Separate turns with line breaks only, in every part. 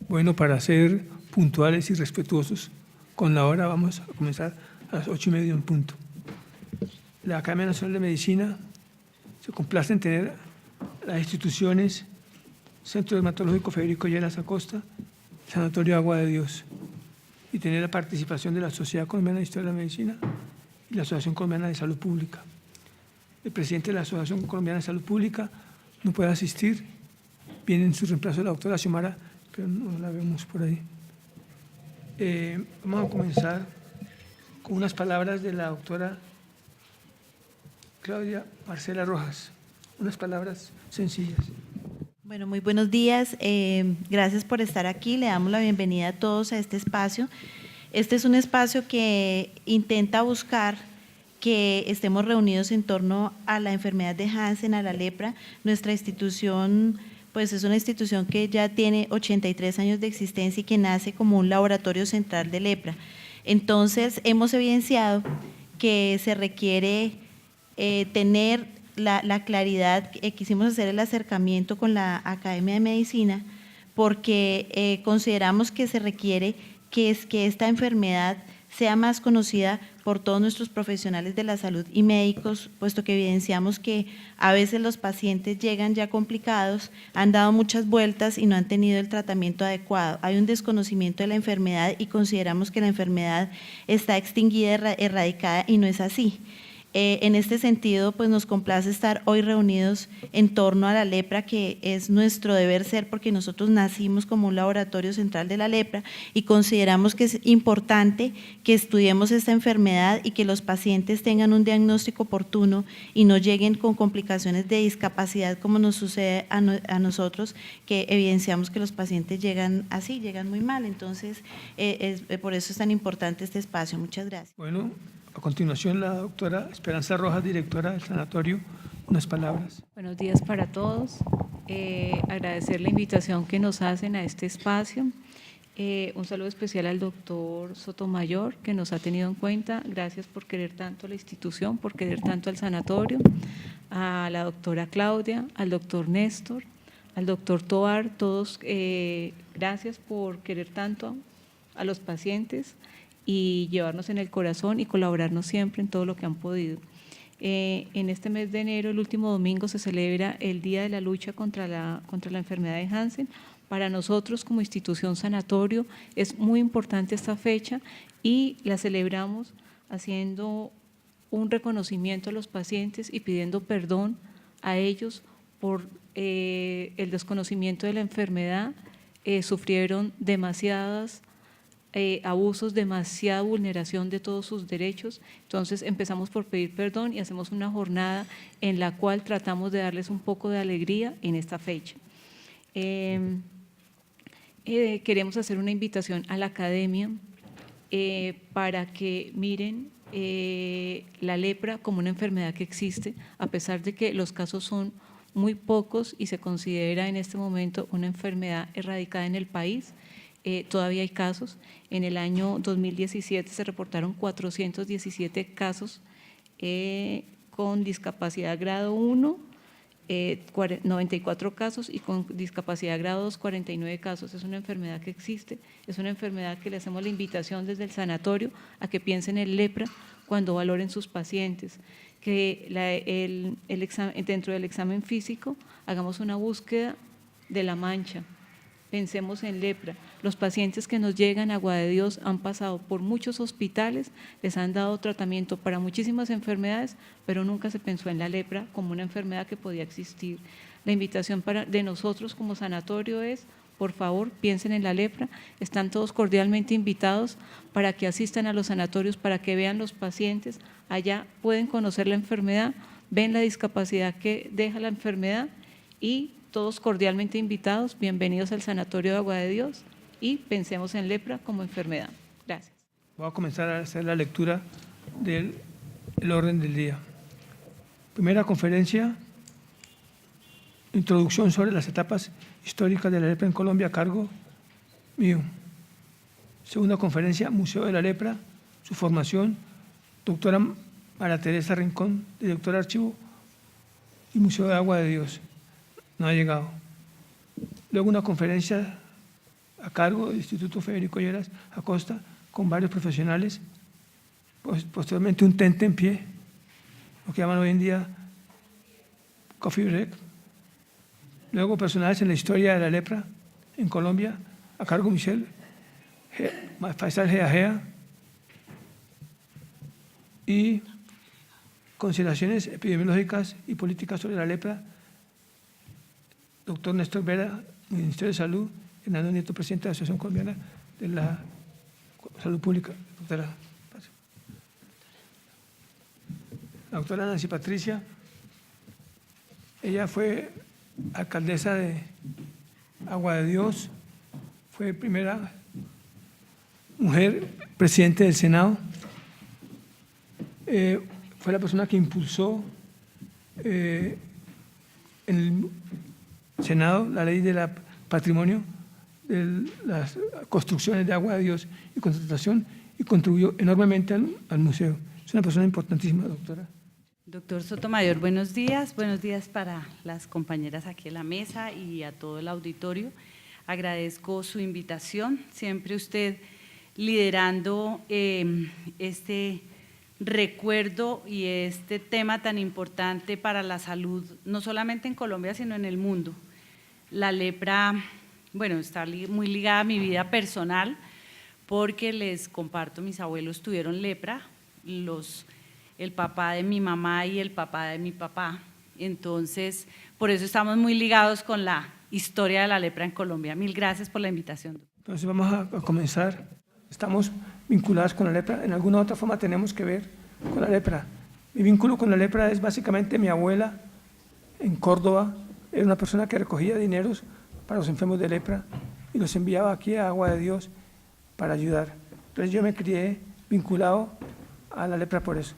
Bueno, para ser puntuales y respetuosos con la hora, vamos a comenzar a las 8:30 en punto. La Academia Nacional de Medicina se complace en tener las instituciones Centro Dermatológico Federico Lleras Acosta, Sanatorio Agua de Dios, y tener la participación de la Sociedad Colombiana de Historia de la Medicina y la Asociación Colombiana de Salud Pública. El presidente de la Asociación Colombiana de Salud Pública no puede asistir, viene en su reemplazo la doctora Xiomara, pero no la vemos por ahí. Vamos a comenzar con unas palabras de la doctora Claudia Marcela Rojas, unas palabras sencillas.
Bueno, muy buenos días. Gracias por estar aquí. Le damos la bienvenida a todos a este espacio. Este es un espacio que intenta buscar que estemos reunidos en torno a la enfermedad de Hansen, a la lepra. Nuestra institución pues es una institución que ya tiene 83 años de existencia y que nace como un laboratorio central de lepra. Entonces, hemos evidenciado que se requiere tener la claridad, quisimos hacer el acercamiento con la Academia de Medicina porque consideramos que se requiere que esta enfermedad sea más conocida por todos nuestros profesionales de la salud y médicos, puesto que evidenciamos que a veces los pacientes llegan ya complicados, han dado muchas vueltas y no han tenido el tratamiento adecuado. Hay un desconocimiento de la enfermedad y consideramos que la enfermedad está extinguida, erradicada, y no es así. En este sentido, pues nos complace estar hoy reunidos en torno a la lepra, que es nuestro deber ser porque nosotros nacimos como un laboratorio central de la lepra y consideramos que es importante que estudiemos esta enfermedad y que los pacientes tengan un diagnóstico oportuno y no lleguen con complicaciones de discapacidad como nos sucede a nosotros, que evidenciamos que los pacientes llegan así, llegan muy mal. Entonces, por eso es tan importante este espacio. Muchas gracias.
Bueno, a continuación, la doctora Esperanza Rojas, directora del sanatorio, unas palabras.
Buenos días para todos. Agradecer la invitación que nos hacen a este espacio. Un saludo especial al doctor Sotomayor, que nos ha tenido en cuenta. Gracias por querer tanto la institución, por querer tanto al sanatorio. A la doctora Claudia, al doctor Néstor, al doctor Tovar, todos gracias por querer tanto a los pacientes y llevarnos en el corazón y colaborarnos siempre en todo lo que han podido. En este mes de enero, el último domingo, se celebra el Día de la Lucha contra la enfermedad de Hansen. Para nosotros, como institución sanatorio, es muy importante esta fecha y la celebramos haciendo un reconocimiento a los pacientes y pidiendo perdón a ellos por el desconocimiento de la enfermedad. Sufrieron demasiados abusos, demasiada vulneración de todos sus derechos. Entonces empezamos por pedir perdón y hacemos una jornada en la cual tratamos de darles un poco de alegría en esta fecha. Queremos hacer una invitación a la academia para que miren la lepra como una enfermedad que existe, a pesar de que los casos son muy pocos y se considera en este momento una enfermedad erradicada en el país. Todavía hay casos. En el año 2017 se reportaron 417 casos con discapacidad grado 1, 94 casos, y con discapacidad grado 2, 49 casos. Es una enfermedad que existe, es una enfermedad que le hacemos la invitación desde el sanatorio a que piensen en lepra cuando valoren sus pacientes, que dentro del examen físico hagamos una búsqueda de la mancha. Pensemos en lepra. Los pacientes que nos llegan a Agua de Dios han pasado por muchos hospitales, les han dado tratamiento para muchísimas enfermedades, pero nunca se pensó en la lepra como una enfermedad que podía existir. La invitación de nosotros como sanatorio es, por favor, piensen en la lepra. Están todos cordialmente invitados para que asistan a los sanatorios, para que vean los pacientes. Allá pueden conocer la enfermedad, ven la discapacidad que deja la enfermedad y todos cordialmente invitados, bienvenidos al Sanatorio de Agua de Dios y pensemos en lepra como enfermedad. Gracias.
Voy a comenzar a hacer la lectura del orden del día. Primera conferencia, introducción sobre las etapas históricas de la lepra en Colombia, a cargo mío. Segunda conferencia, Museo de la Lepra, su formación, doctora María Teresa Rincón, directora de Archivo y Museo de Agua de Dios. No ha llegado. Luego una conferencia a cargo del Instituto Federico Lleras Acosta, con varios profesionales, posteriormente un tente en pie, lo que llaman hoy en día coffee break, luego personales en la historia de la lepra en Colombia, a cargo de Faisal Geagea, y consideraciones epidemiológicas y políticas sobre la lepra, doctor Néstor Vera, Ministerio de Salud, Hernando Nieto, presidente de la Asociación Colombiana de la Salud Pública. La doctora Nancy Patricia, ella fue alcaldesa de Agua de Dios, fue primera mujer presidente del Senado, fue la persona que impulsó en el Senado la ley del patrimonio, de las construcciones de Agua de Dios y contratación, y contribuyó enormemente al museo. Es una persona importantísima, doctora.
Doctor Sotomayor, buenos días para las compañeras aquí en la mesa y a todo el auditorio. Agradezco su invitación, siempre usted liderando este recuerdo y este tema tan importante para la salud, no solamente en Colombia, sino en el mundo. La lepra, bueno, está muy ligada a mi vida personal, porque les comparto, mis abuelos tuvieron lepra, el papá de mi mamá y el papá de mi papá. Entonces, por eso estamos muy ligados con la historia de la lepra en Colombia. Mil gracias por la invitación.
Entonces vamos a comenzar. Estamos vinculados con la lepra. En alguna otra forma tenemos que ver con la lepra. Mi vínculo con la lepra es básicamente mi abuela en Córdoba. Era una persona que recogía dineros para los enfermos de lepra y los enviaba aquí a Agua de Dios para ayudar. Entonces yo me crié vinculado a la lepra por eso.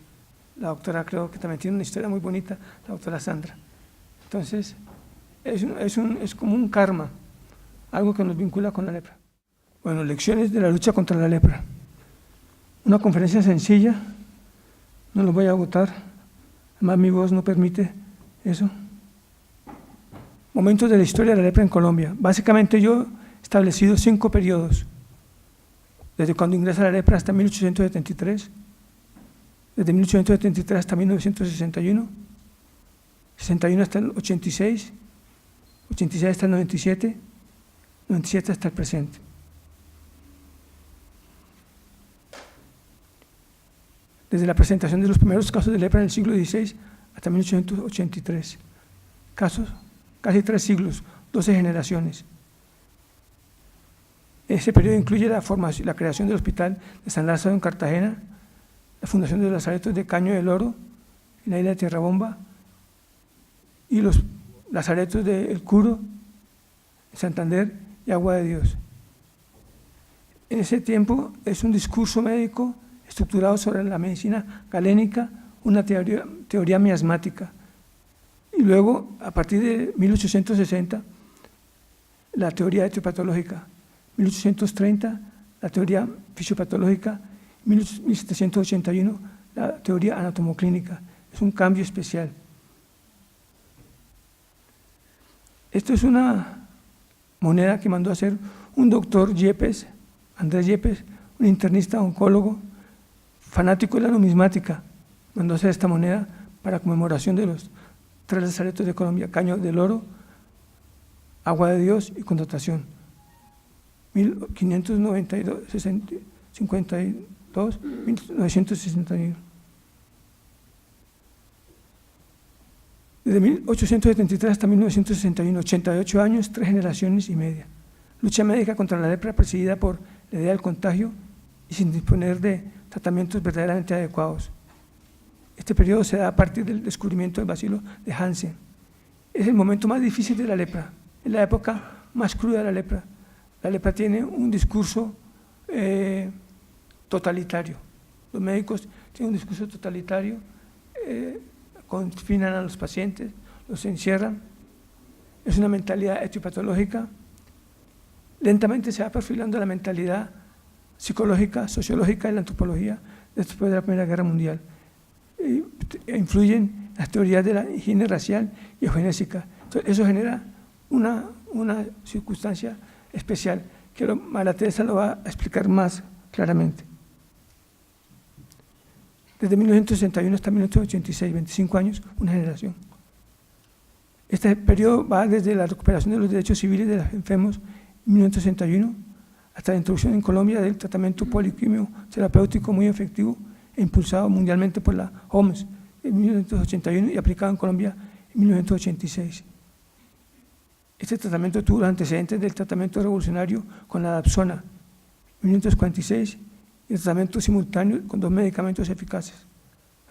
La doctora creo que también tiene una historia muy bonita, la doctora Sandra. Entonces, es como un karma, algo que nos vincula con la lepra. Bueno, lecciones de la lucha contra la lepra. Una conferencia sencilla, no lo voy a agotar, además mi voz no permite eso. Momentos de la historia de la lepra en Colombia. Básicamente yo he establecido 5 periodos, desde cuando ingresa la lepra hasta 1873, desde 1873 hasta 1961, 61 hasta el 86, 86 hasta el 97, 97 hasta el presente. Desde la presentación de los primeros casos de lepra en el siglo XVI hasta 1883. Casos, casi 3 siglos, 12 generaciones. Ese periodo incluye la creación del Hospital de San Lázaro en Cartagena, la fundación de los lazaretos de Caño del Oro en la isla de Tierrabomba y los lazaretos de El Curo, Santander y Agua de Dios. En ese tiempo es un discurso médico estructurado sobre la medicina galénica, una teoría miasmática. Y luego, a partir de 1860, la teoría etiopatológica, 1830, la teoría fisiopatológica, 1781, la teoría anatomoclínica. Es un cambio especial. Esto es una moneda que mandó a hacer un doctor Yepes, Andrés Yepes, un internista oncólogo, fanático de la numismática. Mandó a hacer esta moneda para conmemoración de los 3 lazaretos de Colombia: Caño del Oro, Agua de Dios y Contratación. 1592, 52, 1961. Desde 1873 hasta 1961, 88 años, 3 generaciones y media. Lucha médica contra la lepra presidida por la idea del contagio y sin disponer de tratamientos verdaderamente adecuados. Este periodo se da a partir del descubrimiento del bacilo de Hansen. Es el momento más difícil de la lepra, es la época más cruda de la lepra. La lepra tiene un discurso totalitario. Los médicos tienen un discurso totalitario, confinan a los pacientes, los encierran. Es una mentalidad etiopatológica. Lentamente se va perfilando la mentalidad psicológica, sociológica y la antropología después de la Primera Guerra Mundial. Influyen las teorías de la higiene racial y eugenésica. Entonces, eso genera una circunstancia especial. que María Teresa lo va a explicar más claramente. Desde 1961 hasta 1986, 25 años, una generación. Este periodo va desde la recuperación de los derechos civiles de los enfermos en 1961 hasta la introducción en Colombia del tratamiento poliquímico terapéutico muy efectivo e impulsado mundialmente por la OMS en 1981 y aplicado en Colombia en 1986. Este tratamiento tuvo los antecedentes del tratamiento revolucionario con la Dapsona en 1946 y el tratamiento simultáneo con 2 medicamentos eficaces,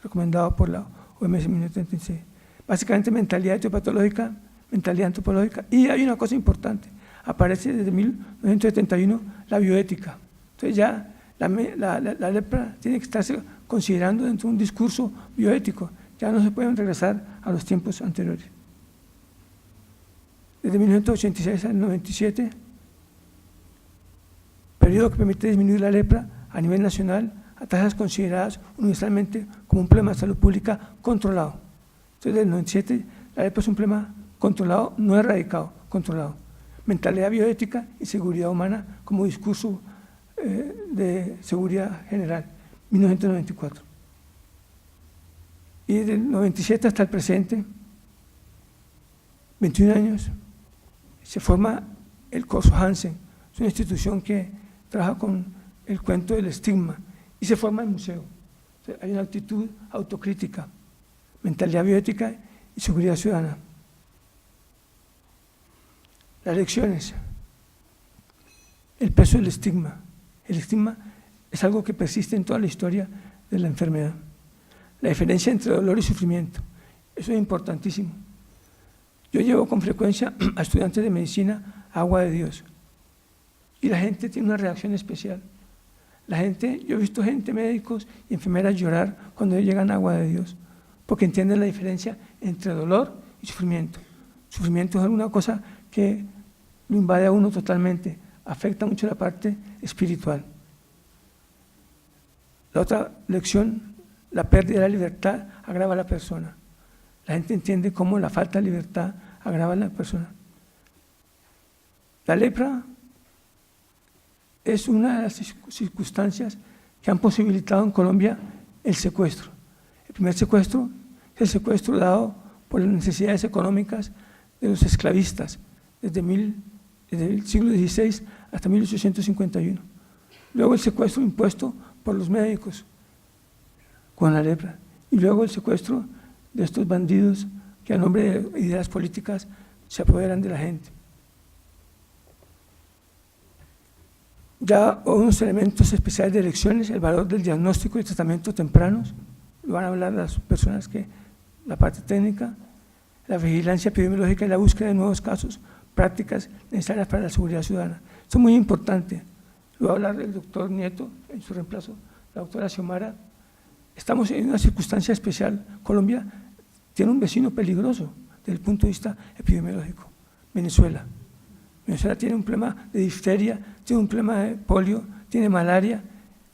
recomendado por la OMS en 1936. Básicamente mentalidad etiopatológica, mentalidad antropológica, y hay una cosa importante, aparece desde 1971 la bioética. Entonces ya la lepra tiene que estarse considerando dentro de un discurso bioético, ya no se pueden regresar a los tiempos anteriores. Desde 1986 al 97, periodo que permite disminuir la lepra a nivel nacional a tasas consideradas universalmente como un problema de salud pública controlado. Entonces, desde el 97, la lepra es un problema controlado, no erradicado, controlado. Mentalidad bioética y seguridad humana como discurso de seguridad general, 1994. Y del 97 hasta el presente, 21 años, se forma el Coso Hansen, es una institución que trabaja con el cuento del estigma, y se forma el museo. Entonces, hay una actitud autocrítica, mentalidad bioética y seguridad ciudadana. Las lecciones, el peso del estigma. El estigma es algo que persiste en toda la historia de la enfermedad. La diferencia entre dolor y sufrimiento, eso es importantísimo. Yo llevo con frecuencia a estudiantes de medicina agua de Dios y la gente tiene una reacción especial. Yo he visto gente, médicos y enfermeras llorar cuando llegan agua de Dios, porque entienden la diferencia entre dolor y sufrimiento. Sufrimiento es alguna cosa que lo invade a uno totalmente, afecta mucho la parte espiritual. La otra lección, la pérdida de la libertad agrava a la persona. La gente entiende cómo la falta de libertad agrava a la persona. La lepra es una de las circunstancias que han posibilitado en Colombia el secuestro. El primer secuestro es el secuestro dado por las necesidades económicas de los esclavistas desde el siglo XVI hasta 1851. Luego el secuestro impuesto por los médicos con la lepra y luego el secuestro de estos bandidos que a nombre de ideas políticas se apoderan de la gente. Ya unos elementos especiales de elecciones, el valor del diagnóstico y tratamiento tempranos, lo van a hablar las personas que, la parte técnica, la vigilancia epidemiológica y la búsqueda de nuevos casos, prácticas necesarias para la seguridad ciudadana. Esto es muy importante, lo va a hablar el doctor Nieto en su reemplazo, la doctora Xiomara. Estamos en una circunstancia especial. Colombia tiene un vecino peligroso desde el punto de vista epidemiológico, Venezuela. Venezuela tiene un problema de difteria, tiene un problema de polio, tiene malaria,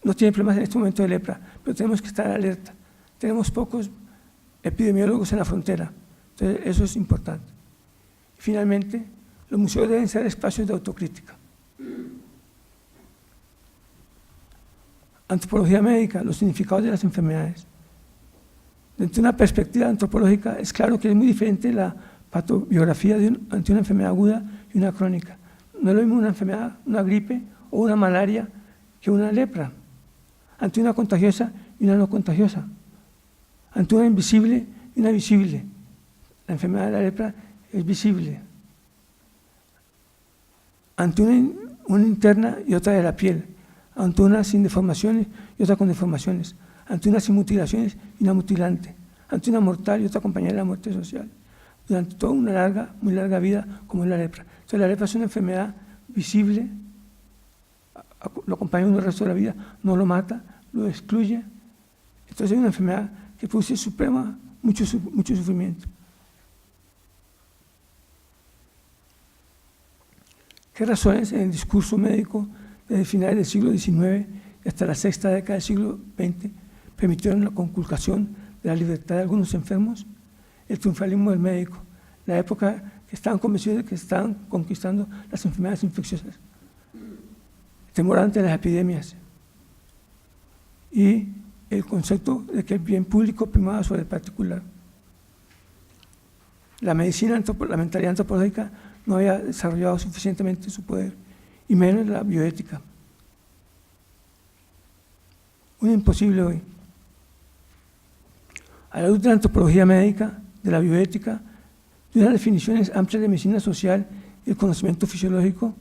no tiene problemas en este momento de lepra, pero tenemos que estar alerta. Tenemos pocos epidemiólogos en la frontera, entonces eso es importante. Finalmente, los museos deben ser espacios de autocrítica. Antropología médica, los significados de las enfermedades. Desde una perspectiva antropológica es claro que es muy diferente la patobiografía ante una enfermedad aguda y una crónica. No es lo mismo una enfermedad, una gripe o una malaria que una lepra, ante una contagiosa y una no contagiosa, ante una invisible y una visible. La enfermedad de la lepra es visible, ante una interna y otra de la piel, ante una sin deformaciones y otra con deformaciones, ante una sin mutilaciones y una mutilante, ante una mortal y otra compañera de la muerte social, durante toda una larga, muy larga vida como es la lepra. Entonces la lepra es una enfermedad visible, lo acompaña uno el resto de la vida, no lo mata, lo excluye. Entonces es una enfermedad que produce mucho sufrimiento. ¿Qué razones en el discurso médico desde finales del siglo XIX y hasta la sexta década del siglo XX permitieron la conculcación de la libertad de algunos enfermos? El triunfalismo del médico, la época que estaban convencidos de que estaban conquistando las enfermedades infecciosas. temor ante las epidemias y el concepto de que el bien público primaba sobre el particular. La mentalidad antropológica no había desarrollado suficientemente su poder, y menos la bioética. Un imposible hoy. A la luz de la antropología médica, de la bioética, de unas definiciones amplias de medicina social y el conocimiento fisiológico,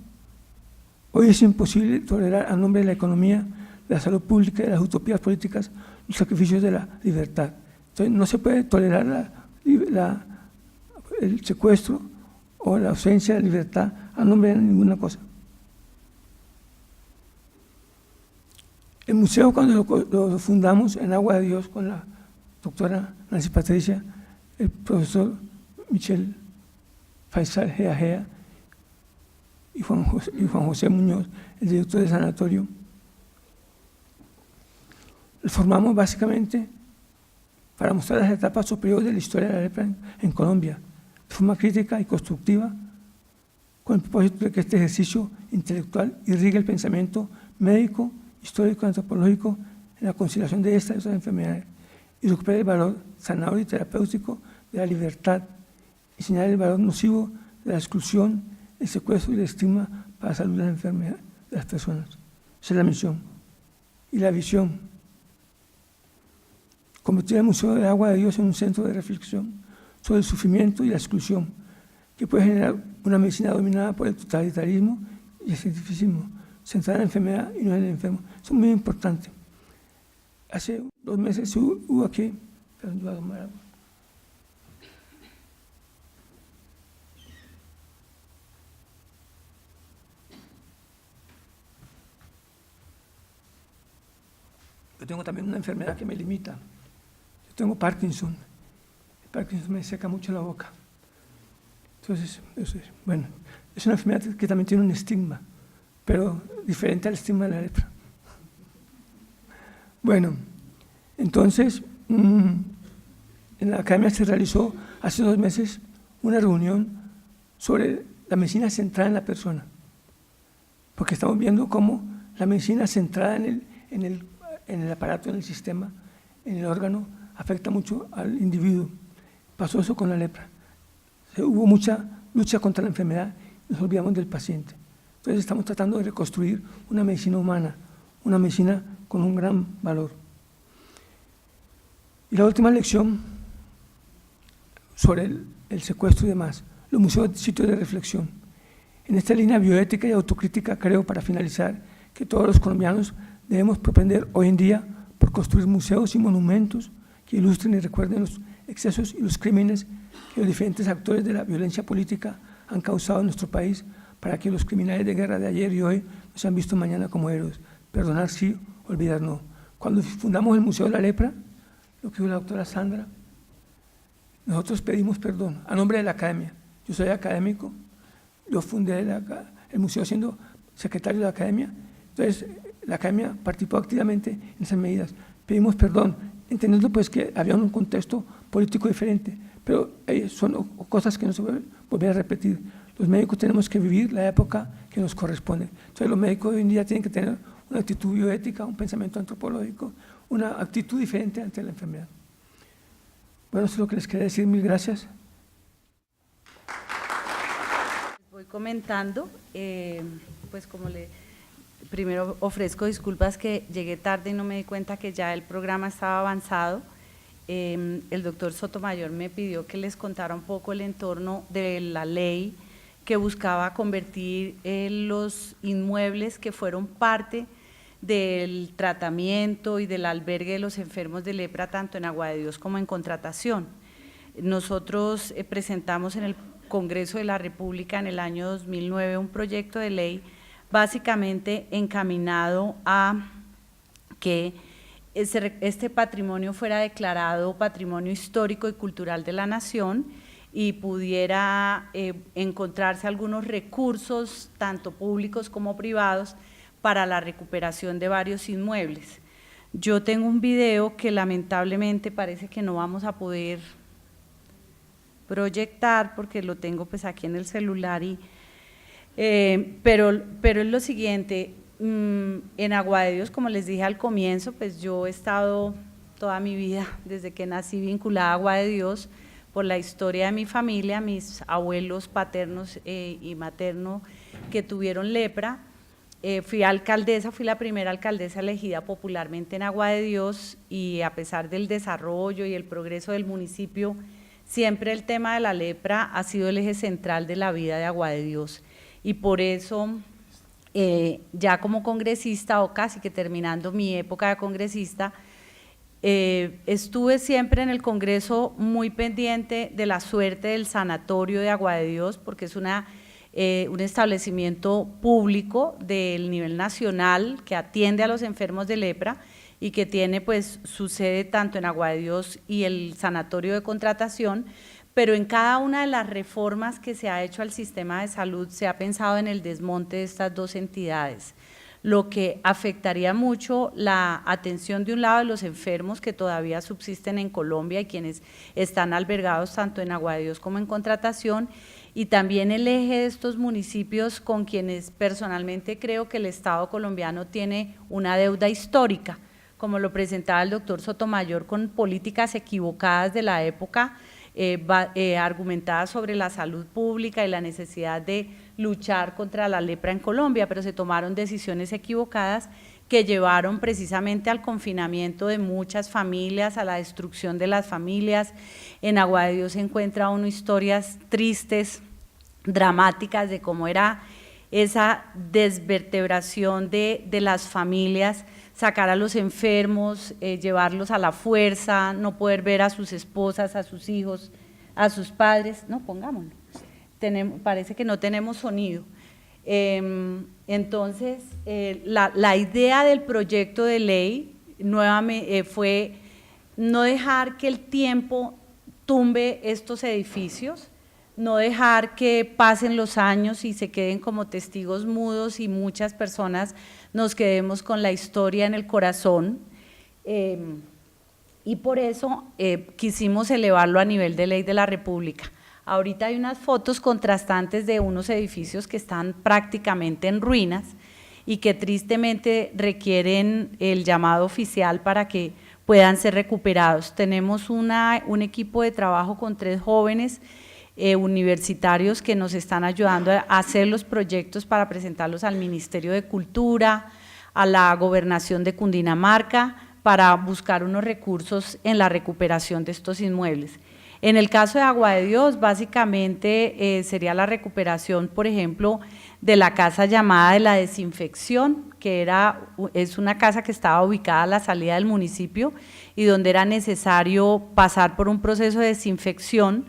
hoy es imposible tolerar a nombre de la economía, de la salud pública y de las utopías políticas los sacrificios de la libertad. Entonces, no se puede tolerar el secuestro o la ausencia de libertad a nombre de ninguna cosa. El museo, cuando lo fundamos en Agua de Dios con la doctora Nancy Patricia, el profesor Michel Faisal Gea y Juan José Muñoz, el director del sanatorio, lo formamos básicamente para mostrar las etapas superiores de la historia de la lepra en Colombia, de forma crítica y constructiva, con el propósito de que este ejercicio intelectual irrigue el pensamiento médico, histórico y antropológico en la conciliación de estas y otras enfermedades, y recupere el valor sanador y terapéutico de la libertad, y señalar el valor nocivo de la exclusión, el secuestro y el estigma para la salud de la enfermedad de las personas. Esa es la misión. Y la visión: convertir el Museo de Agua de Dios en un centro de reflexión sobre el sufrimiento y la exclusión, que puede generar una medicina dominada por el totalitarismo y el cientificismo, centrada en la enfermedad y no en el enfermo. Eso es muy importante. Hace 2 meses hubo aquí, perdón, yo voy a tomar agua. Yo tengo también una enfermedad que me limita. Yo tengo Parkinson. El Parkinson me seca mucho la boca. Entonces, bueno, es una enfermedad que también tiene un estigma, pero diferente al estigma de la lepra. Bueno, entonces, en la academia se realizó hace 2 meses una reunión sobre la medicina centrada en la persona, porque estamos viendo cómo la medicina centrada en el aparato, en el sistema, en el órgano, afecta mucho al individuo. Pasó eso con la lepra. Hubo mucha lucha contra la enfermedad y nos olvidamos del paciente. Entonces estamos tratando de reconstruir una medicina humana, una medicina con un gran valor. Y la última lección sobre el secuestro y demás, los museos sitios de reflexión. En esta línea bioética y autocrítica creo, para finalizar, que todos los colombianos debemos propender hoy en día por construir museos y monumentos que ilustren y recuerden los excesos y los crímenes que los diferentes actores de la violencia política han causado en nuestro país, para que los criminales de guerra de ayer y hoy no sean vistos mañana como héroes. Perdonar sí, olvidar no. Cuando fundamos el Museo de la Lepra, lo que dijo la doctora Sandra, nosotros pedimos perdón a nombre de la academia. Yo soy académico, yo fundé el museo siendo secretario de la academia, entonces la academia participó activamente en esas medidas. Pedimos perdón, entendiendo pues que había un contexto político diferente, pero son cosas que no se pueden volver a repetir. Los médicos tenemos que vivir la época que nos corresponde. Entonces los médicos hoy en día tienen que tener una actitud bioética, un pensamiento antropológico, una actitud diferente ante la enfermedad. Bueno, eso es lo que les quería decir. Mil gracias.
Voy comentando, pues primero ofrezco disculpas que llegué tarde y no me di cuenta que ya el programa estaba avanzado. El doctor Sotomayor me pidió que les contara un poco el entorno de la ley que buscaba convertir los inmuebles que fueron parte del tratamiento y del albergue de los enfermos de lepra, tanto en Agua de Dios como en Contratación. Nosotros presentamos en el Congreso de la República en el año 2009 un proyecto de ley básicamente encaminado a que este patrimonio fuera declarado patrimonio histórico y cultural de la nación y pudiera encontrarse algunos recursos, tanto públicos como privados, para la recuperación de varios inmuebles. Yo tengo un video que lamentablemente parece que no vamos a poder proyectar porque lo tengo pues aquí en el celular, pero es lo siguiente: en Agua de Dios, como les dije al comienzo, pues yo he estado toda mi vida, desde que nací, vinculada a Agua de Dios, por la historia de mi familia, mis abuelos paternos y materno que tuvieron lepra. Fui alcaldesa, fui la primera alcaldesa elegida popularmente en Agua de Dios, y a pesar del desarrollo y el progreso del municipio, siempre el tema de la lepra ha sido el eje central de la vida de Agua de Dios. Y por eso, ya como congresista, o casi que terminando mi época de congresista, estuve siempre en el Congreso muy pendiente de la suerte del sanatorio de Agua de Dios, porque es un establecimiento público del nivel nacional que atiende a los enfermos de lepra y que tiene pues su sede tanto en Agua de Dios y el sanatorio de Contratación, pero en cada una de las reformas que se ha hecho al sistema de salud se ha pensado en el desmonte de estas dos entidades, lo que afectaría mucho la atención de un lado de los enfermos que todavía subsisten en Colombia y quienes están albergados tanto en Agua de Dios como en Contratación, y también el eje de estos municipios con quienes personalmente creo que el Estado colombiano tiene una deuda histórica, como lo presentaba el doctor Sotomayor, con políticas equivocadas de la época, argumentadas sobre la salud pública y la necesidad de luchar contra la lepra en Colombia, pero se tomaron decisiones equivocadas que llevaron precisamente al confinamiento de muchas familias, a la destrucción de las familias. En Agua de Dios se encuentra uno historias tristes, dramáticas de cómo era esa desvertebración de las familias, sacar a los enfermos, llevarlos a la fuerza, no poder ver a sus esposas, a sus hijos, a sus padres. No, pongámoslo. Parece que no tenemos sonido. Entonces, la idea del proyecto de ley nuevamente fue no dejar que el tiempo tumbe estos edificios, no dejar que pasen los años y se queden como testigos mudos y muchas personas nos quedemos con la historia en el corazón, y por eso quisimos elevarlo a nivel de ley de la República. Ahorita hay unas fotos contrastantes de unos edificios que están prácticamente en ruinas y que tristemente requieren el llamado oficial para que puedan ser recuperados. Tenemos un equipo de trabajo con 3 jóvenes universitarios que nos están ayudando a hacer los proyectos para presentarlos al Ministerio de Cultura, a la Gobernación de Cundinamarca, para buscar unos recursos en la recuperación de estos inmuebles. En el caso de Agua de Dios, básicamente sería la recuperación, por ejemplo, de la casa llamada de la Desinfección, que es una casa que estaba ubicada a la salida del municipio y donde era necesario pasar por un proceso de desinfección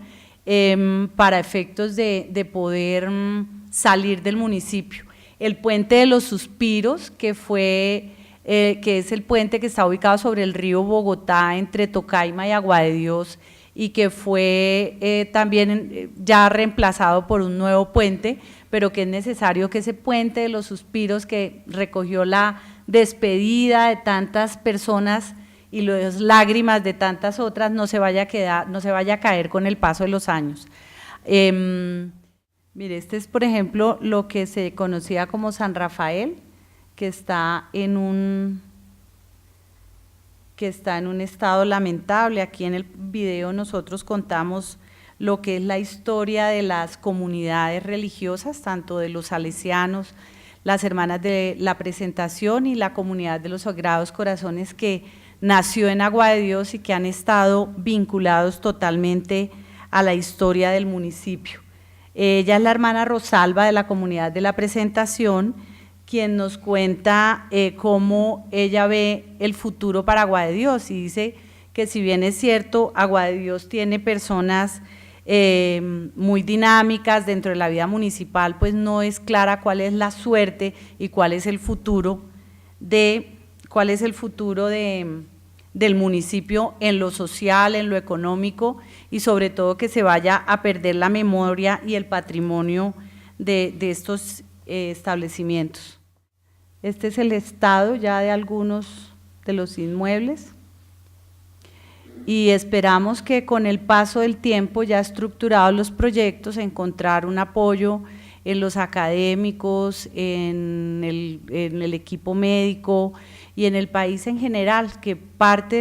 para efectos de poder salir del municipio. El puente de los Suspiros, que es el puente que está ubicado sobre el río Bogotá entre Tocaima y Agua de Dios, y que fue también ya reemplazado por un nuevo puente, pero que es necesario que ese puente de los Suspiros, que recogió la despedida de tantas personas y las lágrimas de tantas otras, no se vaya a caer con el paso de los años. Mire, este es, por ejemplo, lo que se conocía como San Rafael, que está en un estado lamentable. Aquí en el video nosotros contamos lo que es la historia de las comunidades religiosas, tanto de los salesianos, las hermanas de la Presentación y la comunidad de los Sagrados Corazones, que nació en Agua de Dios y que han estado vinculados totalmente a la historia del municipio. Ella es la hermana Rosalba de la comunidad de la Presentación, quien nos cuenta cómo ella ve el futuro para Agua de Dios, y dice que si bien es cierto, Agua de Dios tiene personas muy dinámicas dentro de la vida municipal, pues no es clara cuál es la suerte y cuál es el futuro del municipio en lo social, en lo económico, y sobre todo que se vaya a perder la memoria y el patrimonio de estos establecimientos. Este es el estado ya de algunos de los inmuebles, y esperamos que con el paso del tiempo, ya estructurados los proyectos, encontrar un apoyo en los académicos, en el equipo médico y en el país en general, que parte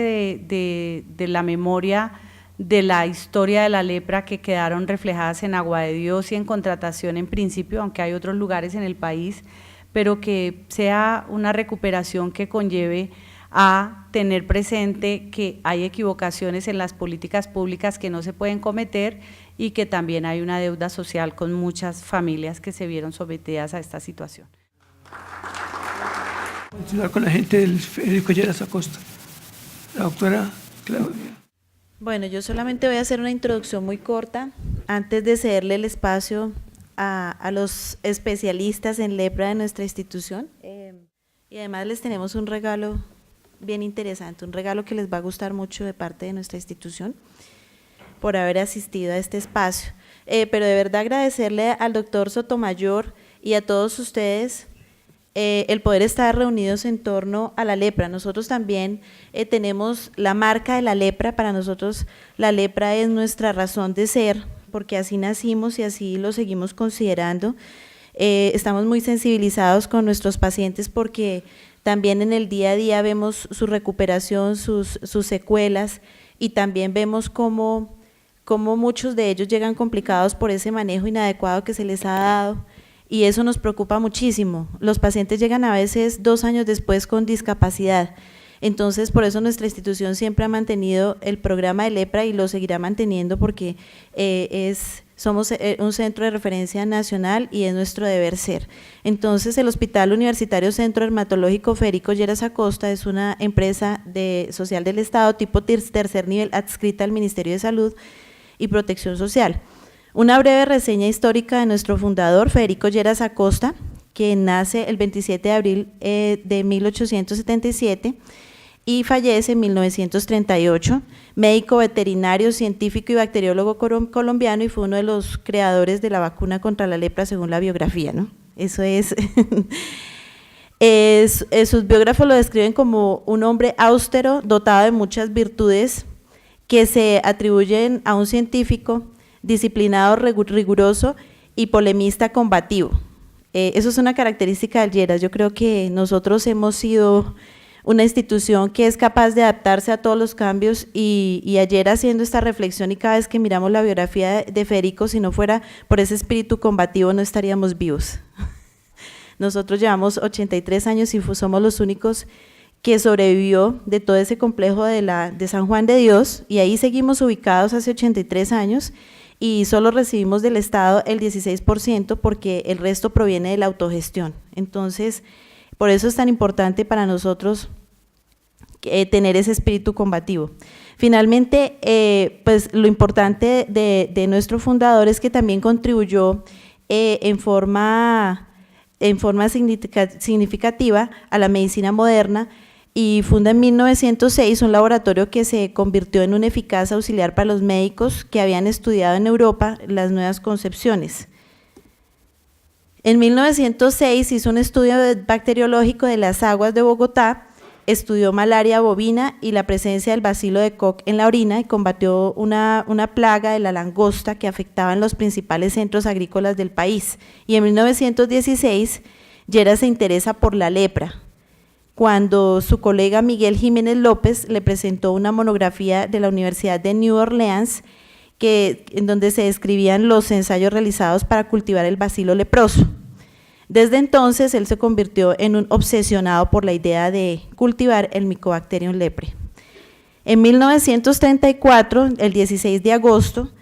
de la memoria de la historia de la lepra que quedaron reflejadas en Agua de Dios y en Contratación en principio, aunque hay otros lugares en el país, pero que sea una recuperación que conlleve a tener presente que hay equivocaciones en las políticas públicas que no se pueden cometer y que también hay una deuda social con muchas familias que se vieron sometidas a esta situación.
Continuar con la gente del Federico Lleras Acosta. La doctora Claudia.
Bueno, yo solamente voy a hacer una introducción muy corta antes de cederle el espacio a los especialistas en lepra de nuestra institución. Y además les tenemos un regalo bien interesante, un regalo que les va a gustar mucho de parte de nuestra institución por haber asistido a este espacio. Pero de verdad agradecerle al doctor Sotomayor y a todos ustedes el poder estar reunidos en torno a la lepra. Nosotros también tenemos la marca de la lepra. Para nosotros la lepra es nuestra razón de ser, porque así nacimos y así lo seguimos considerando. Estamos muy sensibilizados con nuestros pacientes porque también en el día a día vemos su recuperación, sus secuelas, y también vemos cómo muchos de ellos llegan complicados por ese manejo inadecuado que se les ha dado, y eso nos preocupa muchísimo. Los pacientes llegan a veces 2 años después con discapacidad. Entonces, por eso nuestra institución siempre ha mantenido el programa de lepra y lo seguirá manteniendo, porque somos un centro de referencia nacional y es nuestro deber ser. Entonces, el Hospital Universitario Centro Dermatológico Federico Lleras Acosta es una empresa social del Estado tipo tercer nivel adscrita al Ministerio de Salud y Protección Social. Una breve reseña histórica de nuestro fundador, Federico Lleras Acosta, que nace el 27 de abril de 1877 y fallece en 1938, médico veterinario, científico y bacteriólogo colombiano, y fue uno de los creadores de la vacuna contra la lepra según la biografía, ¿no? Eso es, sus biógrafos lo describen como un hombre austero, dotado de muchas virtudes que se atribuyen a un científico disciplinado, riguroso y polemista combativo. Eso es una característica del Lleras. Yo creo que nosotros hemos sido una institución que es capaz de adaptarse a todos los cambios, y ayer haciendo esta reflexión y cada vez que miramos la biografía de Federico, si no fuera por ese espíritu combativo no estaríamos vivos. Nosotros llevamos 83 años y somos los únicos que sobrevivió de todo ese complejo de San Juan de Dios, y ahí seguimos ubicados hace 83 años, y solo recibimos del Estado el 16% porque el resto proviene de la autogestión. Entonces, por eso es tan importante para nosotros tener ese espíritu combativo. Finalmente, pues lo importante de nuestro fundador es que también contribuyó en forma significativa a la medicina moderna, y funda en 1906 un laboratorio que se convirtió en un eficaz auxiliar para los médicos que habían estudiado en Europa las nuevas concepciones. En 1906 hizo un estudio bacteriológico de las aguas de Bogotá, estudió malaria bovina y la presencia del bacilo de Koch en la orina, y combatió una plaga de la langosta que afectaba en los principales centros agrícolas del país. Y en 1916 Lleras se interesa por la lepra, cuando su colega Miguel Jiménez López le presentó una monografía de la Universidad de New Orleans en donde se describían los ensayos realizados para cultivar el bacilo leproso. Desde entonces él se convirtió en un obsesionado por la idea de cultivar el Mycobacterium leprae. En 1934, el 16 de agosto,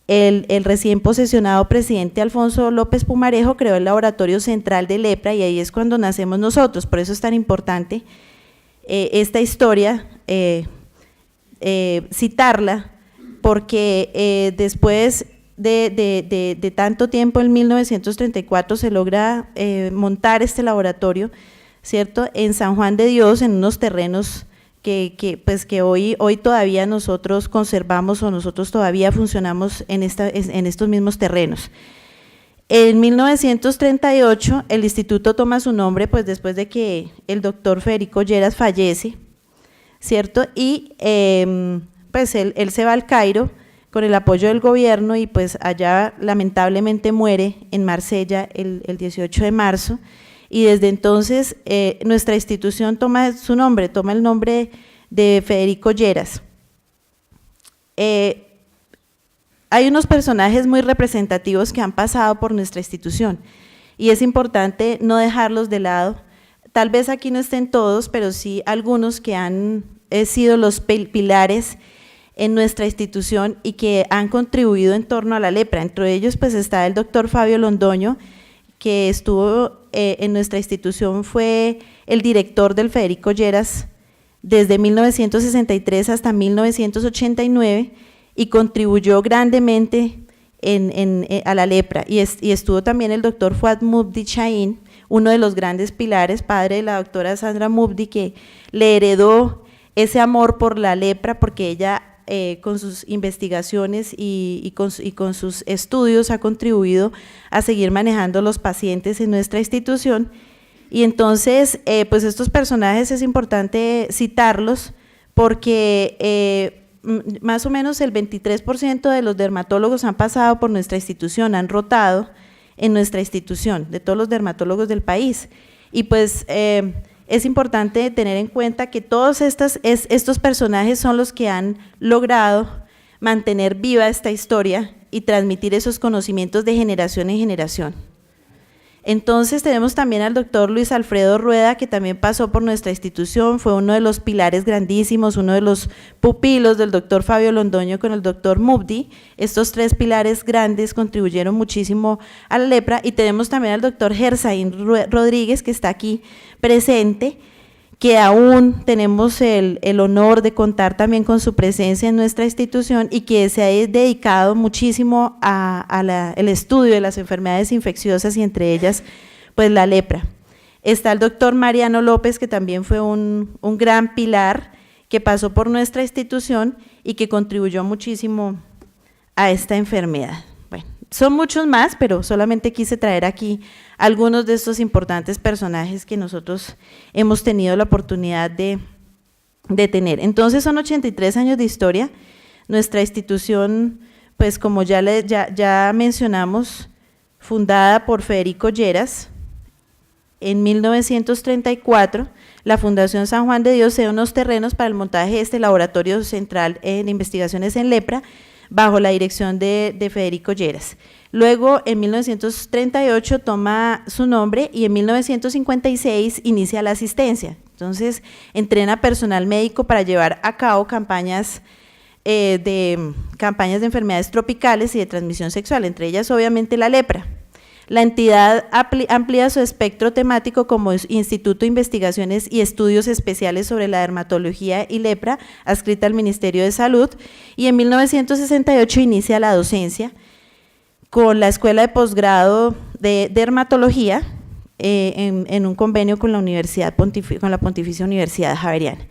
el recién posesionado presidente Alfonso López Pumarejo creó el Laboratorio Central de Lepra, y ahí es cuando nacemos nosotros. Por eso es tan importante esta historia, citarla, porque después de tanto tiempo, en 1934 se logra montar este laboratorio, ¿cierto?, en San Juan de Dios, en unos terrenos que hoy todavía nosotros conservamos, o nosotros todavía funcionamos en estos mismos terrenos. En 1938 el instituto toma su nombre pues después de que el doctor Federico Lleras fallece, ¿cierto? Y pues él se va al Cairo con el apoyo del gobierno, y pues allá lamentablemente muere en Marsella el 18 de marzo, y desde entonces nuestra institución toma su nombre, toma el nombre de Federico Lleras. Hay unos personajes muy representativos que han pasado por nuestra institución y es importante no dejarlos de lado. Tal vez aquí no estén todos, pero sí algunos que han sido los pilares en nuestra institución y que han contribuido en torno a la lepra. Entre ellos pues está el doctor Fabio Londoño, que estuvo en nuestra institución, fue el director del Federico Lleras desde 1963 hasta 1989 y contribuyó grandemente a la lepra. Y estuvo también el doctor Fuad Mubdi Chaín, uno de los grandes pilares, padre de la doctora Sandra Mubdi, que le heredó ese amor por la lepra, porque ella con sus investigaciones y con sus estudios ha contribuido a seguir manejando los pacientes en nuestra institución. Y entonces, pues estos personajes es importante citarlos porque más o menos el 23% de los dermatólogos han pasado por nuestra institución, han rotado en nuestra institución, de todos los dermatólogos del país. Y pues es importante tener en cuenta que todos estos personajes son los que han logrado mantener viva esta historia y transmitir esos conocimientos de generación en generación. Entonces tenemos también al doctor Luis Alfredo Rueda, que también pasó por nuestra institución, fue uno de los pilares grandísimos, uno de los pupilos del doctor Fabio Londoño con el doctor Mubdi. Estos tres pilares grandes contribuyeron muchísimo a la lepra. Y tenemos también al doctor Gersaín Rodríguez, que está aquí presente, que aún tenemos el honor de contar también con su presencia en nuestra institución y que se ha dedicado muchísimo al estudio de las enfermedades infecciosas y entre ellas pues la lepra. Está el doctor Mariano López, que también fue un gran pilar que pasó por nuestra institución y que contribuyó muchísimo a esta enfermedad. Bueno, son muchos más, pero solamente quise traer aquí algunos de estos importantes personajes que nosotros hemos tenido la oportunidad de tener. Entonces son 83 años de historia. Nuestra institución, pues como ya mencionamos, fundada por Federico Lleras, en 1934, la Fundación San Juan de Dios cede unos terrenos para el montaje de este laboratorio central en investigaciones en lepra, bajo la dirección de Federico Lleras. Luego, en 1938 toma su nombre y en 1956 inicia la asistencia. Entonces, entrena personal médico para llevar a cabo campañas de enfermedades tropicales y de transmisión sexual, entre ellas obviamente la lepra. La entidad amplía su espectro temático como Instituto de Investigaciones y Estudios Especiales sobre la Dermatología y Lepra, adscrita al Ministerio de Salud, y en 1968 inicia la docencia con la Escuela de Posgrado de Dermatología en un convenio con la Pontificia Universidad Javeriana.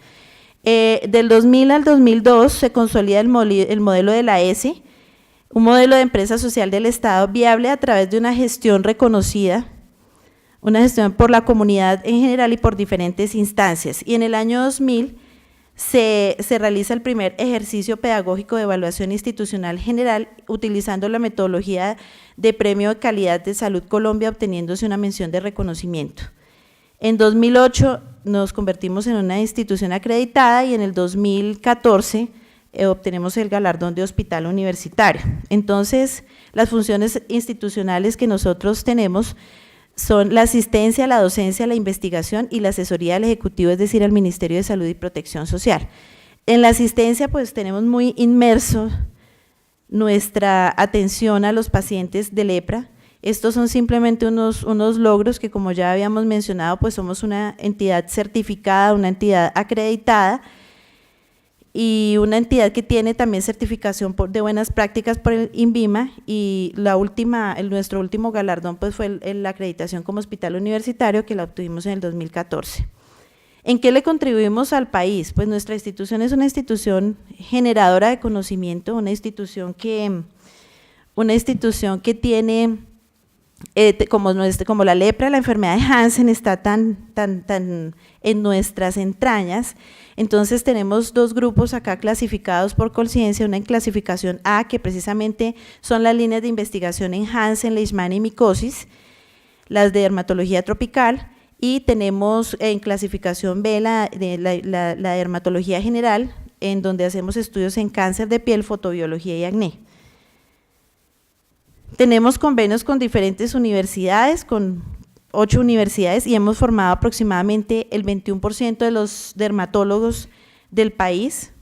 Del 2000 al 2002 se consolida el modelo de la ESI, un modelo de empresa social del Estado viable a través de una gestión reconocida, una gestión por la comunidad en general y por diferentes instancias. Y en el año 2000 se realiza el primer ejercicio pedagógico de evaluación institucional general utilizando la metodología de Premio de Calidad de Salud Colombia, obteniéndose una mención de reconocimiento. En 2008 nos convertimos en una institución acreditada y en el 2014 obtenemos el galardón de hospital universitario. Entonces, las funciones institucionales que nosotros tenemos son la asistencia, la docencia, la investigación y la asesoría al Ejecutivo, es decir, al Ministerio de Salud y Protección Social. En la asistencia, pues tenemos muy inmerso nuestra atención a los pacientes de lepra. Estos son simplemente unos logros que, como ya habíamos mencionado, pues somos una entidad certificada, una entidad acreditada, y una entidad que tiene también certificación de buenas prácticas por el INVIMA, y nuestro último galardón pues fue la acreditación como hospital universitario, que la obtuvimos en el 2014. ¿En qué le contribuimos al país? Pues nuestra institución es una institución generadora de conocimiento, una institución que tiene Como la lepra, la enfermedad de Hansen está tan en nuestras entrañas, entonces tenemos dos grupos acá clasificados por conciencia, una en clasificación A, que precisamente son las líneas de investigación en Hansen, Leishmania y micosis, las de dermatología tropical, y tenemos en clasificación B la dermatología general, en donde hacemos estudios en cáncer de piel, fotobiología y acné. Tenemos convenios con diferentes universidades, con 8 universidades, y hemos formado aproximadamente el 21% de los dermatólogos del país,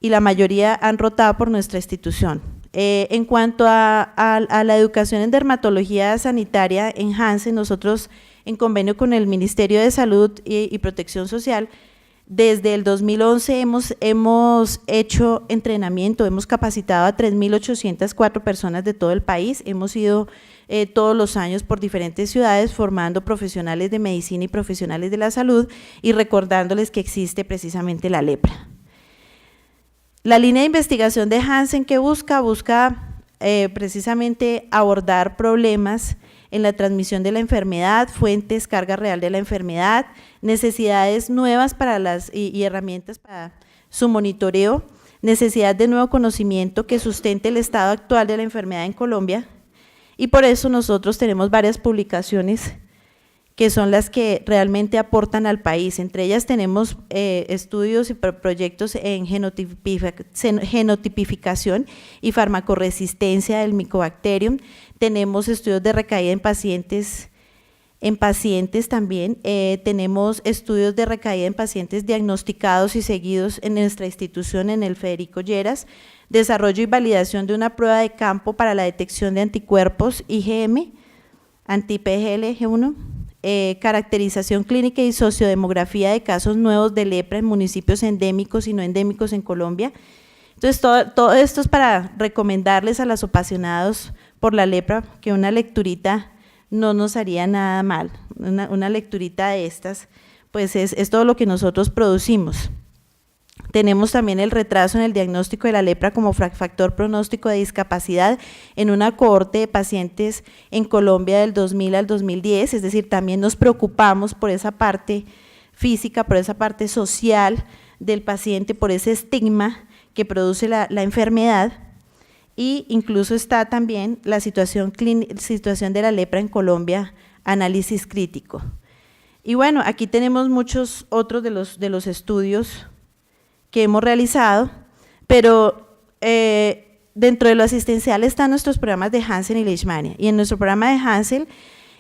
y la mayoría han rotado por nuestra institución. En cuanto a la educación en dermatología sanitaria en Hansen, nosotros en convenio con el Ministerio de Salud y Protección Social, desde el 2011 hemos hecho entrenamiento, hemos capacitado a 3.804 personas de todo el país, hemos ido todos los años por diferentes ciudades formando profesionales de medicina y profesionales de la salud y recordándoles que existe precisamente la lepra. La línea de investigación de Hansen que busca precisamente abordar problemas en la transmisión de la enfermedad, fuentes, carga real de la enfermedad, necesidades nuevas y herramientas para su monitoreo, necesidad de nuevo conocimiento que sustente el estado actual de la enfermedad en Colombia, y por eso nosotros tenemos varias publicaciones que son las que realmente aportan al país. Entre ellas tenemos estudios y proyectos en genotipificación y farmacoresistencia del Mycobacterium, tenemos estudios de recaída en pacientes también, tenemos estudios de recaída en pacientes diagnosticados y seguidos en nuestra institución, en el Federico Lleras, desarrollo y validación de una prueba de campo para la detección de anticuerpos IgM, anti-PGLG1, caracterización clínica y sociodemografía de casos nuevos de lepra en municipios endémicos y no endémicos en Colombia. Entonces, todo esto es para recomendarles a los apasionados por la lepra que una lecturita no nos haría nada mal, una lecturita de estas, pues es todo lo que nosotros producimos. Tenemos también el retraso en el diagnóstico de la lepra como factor pronóstico de discapacidad en una cohorte de pacientes en Colombia del 2000 al 2010, es decir, también nos preocupamos por esa parte física, por esa parte social del paciente, por ese estigma que produce la enfermedad, y incluso está también la situación de la lepra en Colombia, análisis crítico. Y bueno, aquí tenemos muchos otros de los estudios que hemos realizado, pero dentro de lo asistencial están nuestros programas de Hansen y Leishmania, y en nuestro programa de Hansen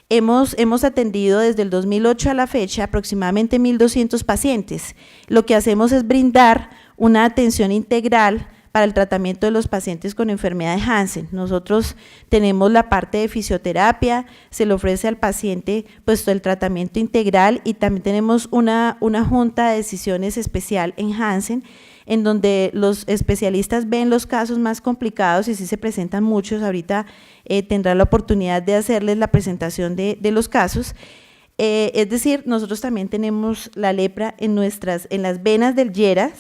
hemos atendido desde el 2008 a la fecha aproximadamente 1.200 pacientes. Lo que hacemos es brindar una atención integral para el tratamiento de los pacientes con enfermedad de Hansen. Nosotros tenemos la parte de fisioterapia, se le ofrece al paciente pues el tratamiento integral, y también tenemos una junta de decisiones especial en Hansen, en donde los especialistas ven los casos más complicados, y si se presentan muchos, ahorita tendrán la oportunidad de hacerles la presentación de los casos. Es decir, nosotros también tenemos la lepra en las venas del Lleras,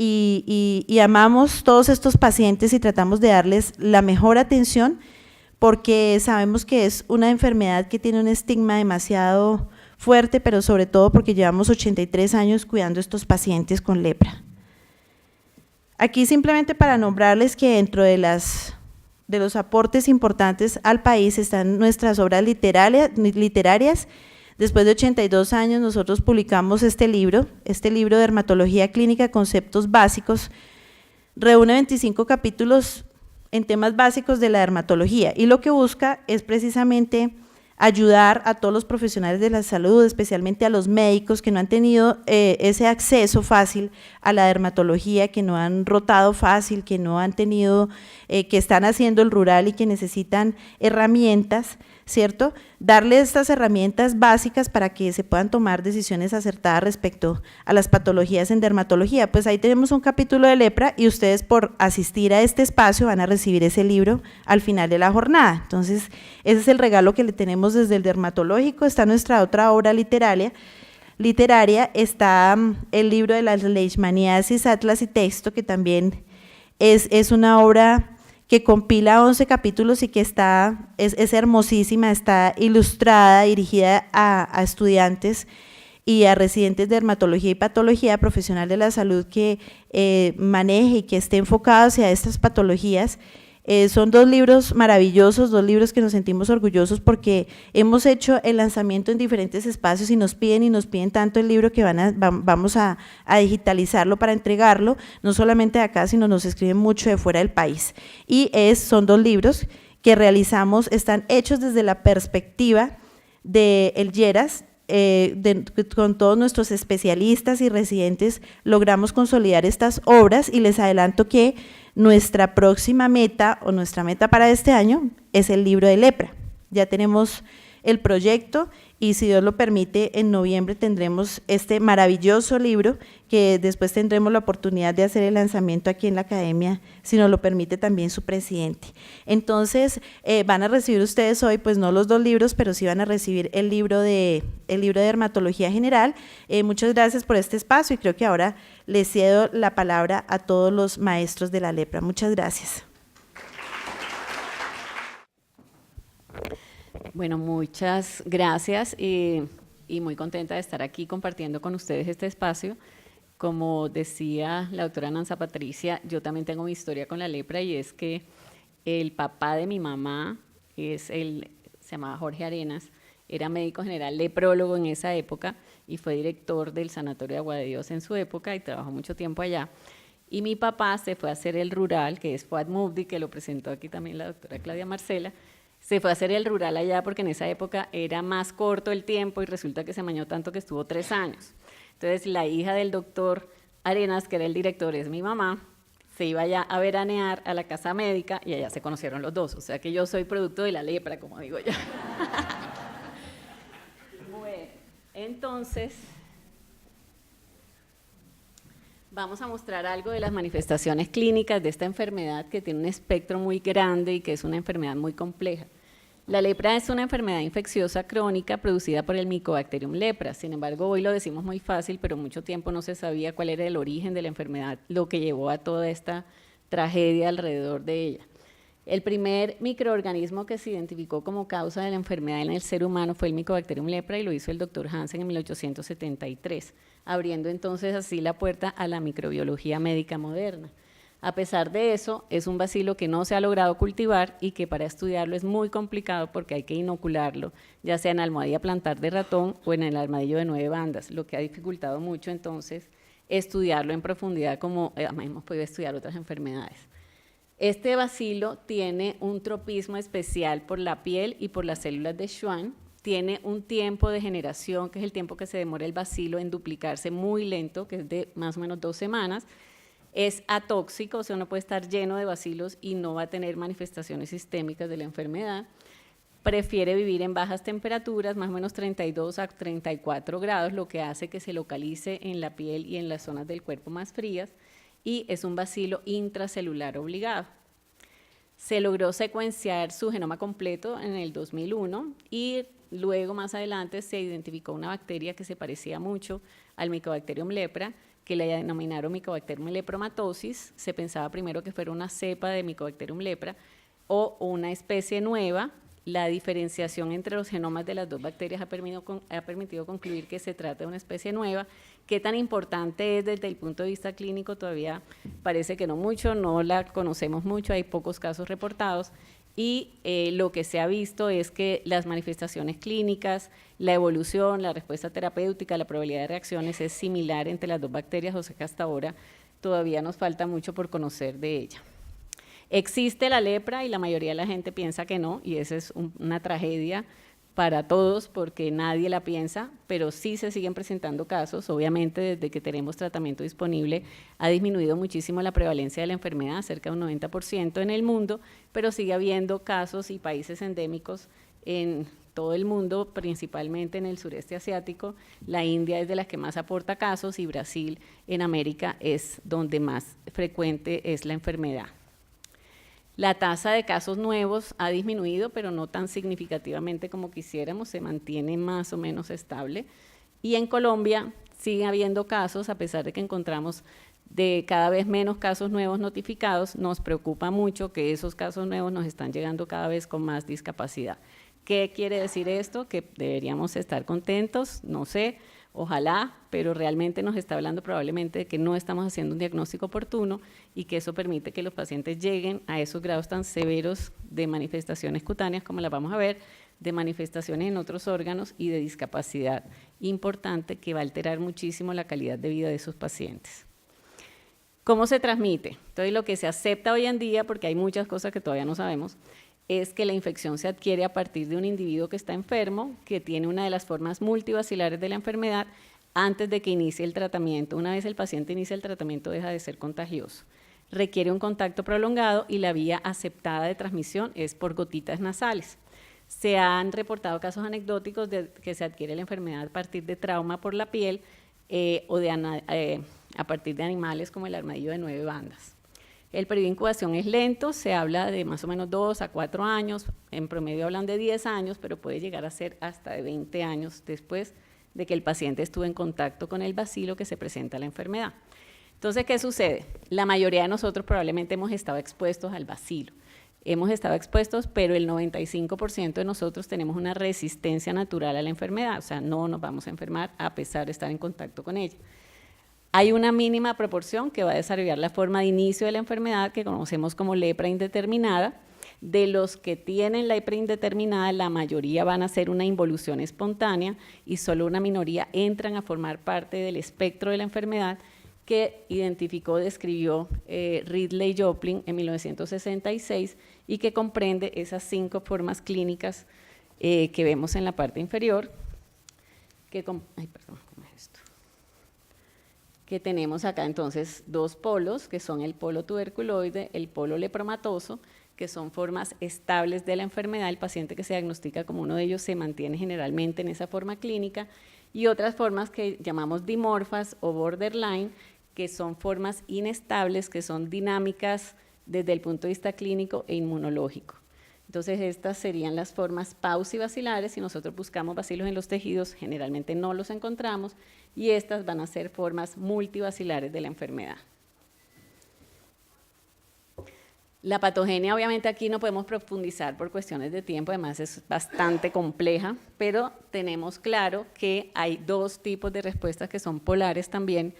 y amamos todos estos pacientes y tratamos de darles la mejor atención, porque sabemos que es una enfermedad que tiene un estigma demasiado fuerte, pero sobre todo porque llevamos 83 años cuidando a estos pacientes con lepra. Aquí simplemente para nombrarles que dentro de los aportes importantes al país están nuestras obras literarias. Después de 82 años nosotros publicamos este libro, Dermatología Clínica, Conceptos Básicos, reúne 25 capítulos en temas básicos de la dermatología, y lo que busca es precisamente ayudar a todos los profesionales de la salud, especialmente a los médicos que no han tenido ese acceso fácil a la dermatología, que no han rotado fácil, que no han tenido, que están haciendo el rural y que necesitan herramientas, ¿cierto? Darles estas herramientas básicas para que se puedan tomar decisiones acertadas respecto a las patologías en dermatología. Pues ahí tenemos un capítulo de lepra, y ustedes por asistir a este espacio van a recibir ese libro al final de la jornada. Entonces, ese es el regalo que le tenemos desde el dermatológico. Está nuestra otra obra literaria, está el libro de la leishmaniasis, atlas y texto, que también es una obra que compila 11 capítulos y que es hermosísima, está ilustrada, dirigida a estudiantes y a residentes de dermatología y patología, profesional de la salud que maneje y que esté enfocado hacia estas patologías. Son 2 libros maravillosos, 2 libros que nos sentimos orgullosos porque hemos hecho el lanzamiento en diferentes espacios y nos piden tanto el libro que vamos a digitalizarlo para entregarlo, no solamente de acá, sino nos escriben mucho de fuera del país. Y son 2 libros que realizamos, están hechos desde la perspectiva del Lleras. Con todos nuestros especialistas y residentes logramos consolidar estas obras y les adelanto que nuestra próxima meta o nuestra meta para este año es el libro de lepra. Ya tenemos el proyecto y si Dios lo permite en noviembre tendremos este maravilloso libro que después tendremos la oportunidad de hacer el lanzamiento aquí en la academia, si nos lo permite también su presidente. Entonces van a recibir ustedes hoy pues no los 2 libros, pero sí van a recibir el libro de dermatología general. Muchas gracias por este espacio y creo que ahora les cedo la palabra a todos los maestros de la lepra. Muchas gracias.
Bueno, muchas gracias y muy contenta de estar aquí compartiendo con ustedes este espacio. Como decía la doctora Nanza Patricia, yo también tengo mi historia con la lepra y es que el papá de mi mamá, se llamaba Jorge Arenas, era médico general leprólogo en esa época y fue director del Sanatorio de Agua de Dios en su época y trabajó mucho tiempo allá. Y mi papá se fue a hacer el rural, que es Fuad Mubdi, que lo presentó aquí también la doctora Claudia Marcela. Se fue a hacer el rural allá porque en esa época era más corto el tiempo y resulta que se amañó tanto que estuvo 3 años. Entonces la hija del doctor Arenas, que era el director, es mi mamá, se iba allá a veranear a la casa médica y allá se conocieron los 2. O sea que yo soy producto de la lepra, como digo yo. Bueno, entonces vamos a mostrar algo de las manifestaciones clínicas de esta enfermedad que tiene un espectro muy grande y que es una enfermedad muy compleja. La lepra es una enfermedad infecciosa crónica producida por el Mycobacterium lepra. Sin embargo, hoy lo decimos muy fácil, pero mucho tiempo no se sabía cuál era el origen de la enfermedad, lo que llevó a toda esta tragedia alrededor de ella. El primer microorganismo que se identificó como causa de la enfermedad en el ser humano fue el Mycobacterium lepra y lo hizo el doctor Hansen en 1873, abriendo entonces así la puerta a la microbiología médica moderna. A pesar de eso, es un bacilo que no se ha logrado cultivar y que para estudiarlo es muy complicado porque hay que inocularlo, ya sea en almohadilla plantar de ratón o en el armadillo de 9 bandas, lo que ha dificultado mucho entonces estudiarlo en profundidad como hemos podido estudiar otras enfermedades. Este bacilo tiene un tropismo especial por la piel y por las células de Schwann, tiene un tiempo de generación, que es el tiempo que se demora el bacilo en duplicarse muy lento, que es de más o menos 2 semanas, es atóxico, o sea, uno puede estar lleno de bacilos y no va a tener manifestaciones sistémicas de la enfermedad, prefiere vivir en bajas temperaturas, más o menos 32 a 34 grados, lo que hace que se localice en la piel y en las zonas del cuerpo más frías, y es un bacilo intracelular obligado. Se logró secuenciar su genoma completo en el 2001 y luego más adelante se identificó una bacteria que se parecía mucho al Mycobacterium lepra, que le denominaron Mycobacterium lepromatosis. Se pensaba primero que fuera una cepa de Mycobacterium lepra o una especie nueva. La diferenciación entre los genomas de las 2 bacterias ha permitido concluir que se trata de una especie nueva. ¿Qué tan importante es desde el punto de vista clínico? Todavía parece que no mucho, no la conocemos mucho, hay pocos casos reportados. Y lo que se ha visto es que las manifestaciones clínicas, la evolución, la respuesta terapéutica, la probabilidad de reacciones es similar entre las 2 bacterias, o sea que hasta ahora todavía nos falta mucho por conocer de ella. Existe la lepra y la mayoría de la gente piensa que no, y esa es una tragedia para todos porque nadie la piensa, pero sí se siguen presentando casos. Obviamente desde que tenemos tratamiento disponible ha disminuido muchísimo la prevalencia de la enfermedad, cerca de un 90% en el mundo, pero sigue habiendo casos y países endémicos en todo el mundo, principalmente en el sureste asiático. La India es de las que más aporta casos y Brasil en América es donde más frecuente es la enfermedad. La tasa de casos nuevos ha disminuido, pero no tan significativamente como quisiéramos, se mantiene más o menos estable. Y en Colombia sigue habiendo casos, a pesar de que encontramos de cada vez menos casos nuevos notificados, nos preocupa mucho que esos casos nuevos nos están llegando cada vez con más discapacidad. ¿Qué quiere decir esto? Que deberíamos estar contentos, no sé, ojalá, pero realmente nos está hablando probablemente de que no estamos haciendo un diagnóstico oportuno y que eso permite que los pacientes lleguen a esos grados tan severos de manifestaciones cutáneas, como las vamos a ver, de manifestaciones en otros órganos y de discapacidad importante que va a alterar muchísimo la calidad de vida de esos pacientes. ¿Cómo se transmite? Entonces, lo que se acepta hoy en día, porque hay muchas cosas que todavía no sabemos, es que la infección se adquiere a partir de un individuo que está enfermo, que tiene una de las formas multivacilares de la enfermedad, antes de que inicie el tratamiento. Una vez el paciente inicia el tratamiento, deja de ser contagioso. Requiere un contacto prolongado y la vía aceptada de transmisión es por gotitas nasales. Se han reportado casos anecdóticos de que se adquiere la enfermedad a partir de trauma por la piel o a partir de animales como el armadillo de 9 bandas. El periodo de incubación es lento, se habla de más o menos 2 a 4 años, en promedio hablan de 10 años, pero puede llegar a ser hasta de 20 años después de que el paciente estuvo en contacto con el bacilo que se presenta la enfermedad. Entonces, ¿qué sucede? La mayoría de nosotros probablemente hemos estado expuestos al bacilo. Hemos estado expuestos, pero el 95% de nosotros tenemos una resistencia natural a la enfermedad, o sea, no nos vamos a enfermar a pesar de estar en contacto con ella. Hay una mínima proporción que va a desarrollar la forma de inicio de la enfermedad que conocemos como lepra indeterminada. De los que tienen lepra indeterminada, la mayoría van a ser una involución espontánea y solo una minoría entran a formar parte del espectro de la enfermedad que describió Ridley Joplin en 1966 y que comprende esas 5 formas clínicas que vemos en la parte inferior, que tenemos acá entonces 2 polos, que son el polo tuberculoide, el polo lepromatoso, que son formas estables de la enfermedad. El paciente que se diagnostica como uno de ellos se mantiene generalmente en esa forma clínica, y otras formas que llamamos dimorfas o borderline, que son formas inestables, que son dinámicas desde el punto de vista clínico e inmunológico. Entonces, estas serían las formas paucibacilares. Si nosotros buscamos bacilos en los tejidos, generalmente no los encontramos, y estas van a ser formas multivacilares de la enfermedad. La patogenia, obviamente aquí no podemos profundizar por cuestiones de tiempo, además es bastante compleja, pero tenemos claro que hay 2 tipos de respuestas que son polares también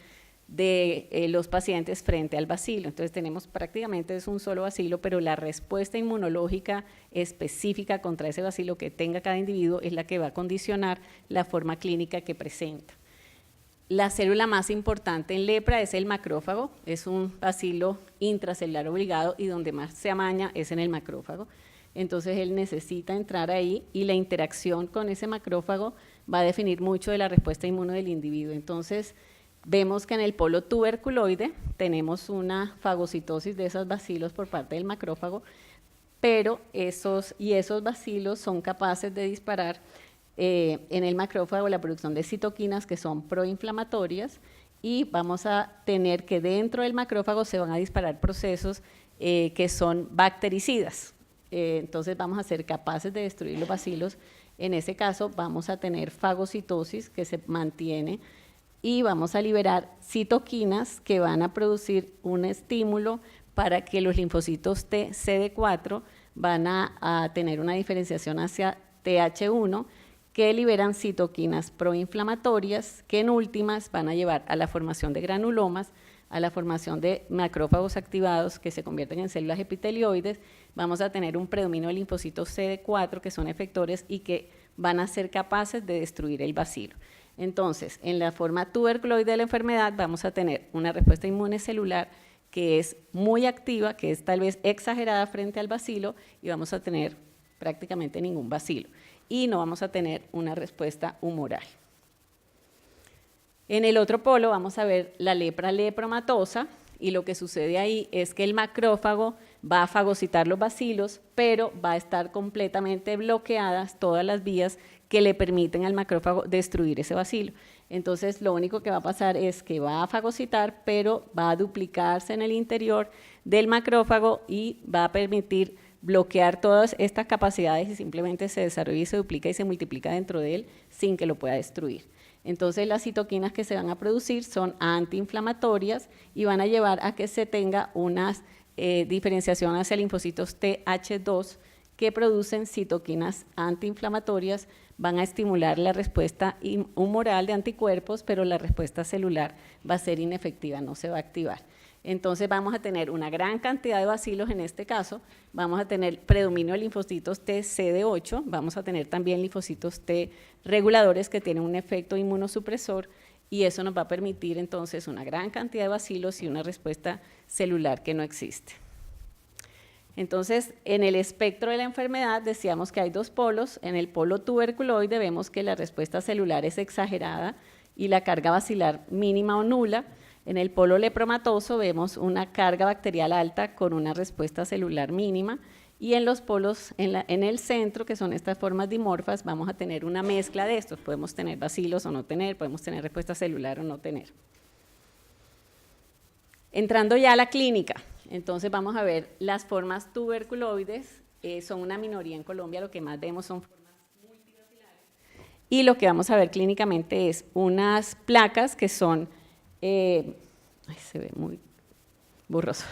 de los pacientes frente al bacilo. Entonces tenemos prácticamente es un solo bacilo, pero la respuesta inmunológica específica contra ese bacilo que tenga cada individuo es la que va a condicionar la forma clínica que presenta. La célula más importante en lepra es el macrófago, es un bacilo intracelular obligado y donde más se amaña es en el macrófago. Entonces él necesita entrar ahí y la interacción con ese macrófago va a definir mucho de la respuesta inmune del individuo. Entonces vemos que en el polo tuberculoide tenemos una fagocitosis de esos bacilos por parte del macrófago, pero esos bacilos son capaces de disparar en el macrófago la producción de citoquinas que son proinflamatorias, y vamos a tener que dentro del macrófago se van a disparar procesos que son bactericidas. Entonces vamos a ser capaces de destruir los bacilos. En ese caso vamos a tener fagocitosis que se mantiene y vamos a liberar citoquinas que van a producir un estímulo para que los linfocitos T CD4 van a tener una diferenciación hacia TH1 que liberan citoquinas proinflamatorias que en últimas van a llevar a la formación de granulomas, a la formación de macrófagos activados que se convierten en células epitelioides. Vamos a tener un predominio de linfocitos CD4 que son efectores y que van a ser capaces de destruir el bacilo. Entonces, en la forma tuberculoide de la enfermedad vamos a tener una respuesta inmune celular que es muy activa, que es tal vez exagerada frente al bacilo, y vamos a tener prácticamente ningún bacilo. Y no vamos a tener una respuesta humoral. En el otro polo vamos a ver la lepra lepromatosa, y lo que sucede ahí es que el macrófago va a fagocitar los bacilos, pero va a estar completamente bloqueadas todas las vías que le permiten al macrófago destruir ese bacilo. Entonces, lo único que va a pasar es que va a fagocitar, pero va a duplicarse en el interior del macrófago y va a permitir bloquear todas estas capacidades y simplemente se desarrolla y se duplica y se multiplica dentro de él sin que lo pueda destruir. Entonces las citoquinas que se van a producir son antiinflamatorias y van a llevar a que se tenga una diferenciación hacia linfocitos TH2 que producen citoquinas antiinflamatorias, van a estimular la respuesta humoral de anticuerpos, pero la respuesta celular va a ser inefectiva, no se va a activar. Entonces vamos a tener una gran cantidad de bacilos en este caso, vamos a tener predominio de linfocitos T CD8, vamos a tener también linfocitos T reguladores que tienen un efecto inmunosupresor y eso nos va a permitir entonces una gran cantidad de bacilos y una respuesta celular que no existe. Entonces, en el espectro de la enfermedad decíamos que hay dos polos, en el polo tuberculoide vemos que la respuesta celular es exagerada y la carga bacilar mínima o nula. En el polo lepromatoso vemos una carga bacterial alta con una respuesta celular mínima y en los polos, en el centro, que son estas formas dimorfas, vamos a tener una mezcla de estos. Podemos tener bacilos o no tener, podemos tener respuesta celular o no tener. Entrando ya a la clínica, entonces vamos a ver las formas tuberculoides, son una minoría en Colombia, lo que más vemos son formas multibacilares. Y lo que vamos a ver clínicamente es unas placas que son se ve muy borroso,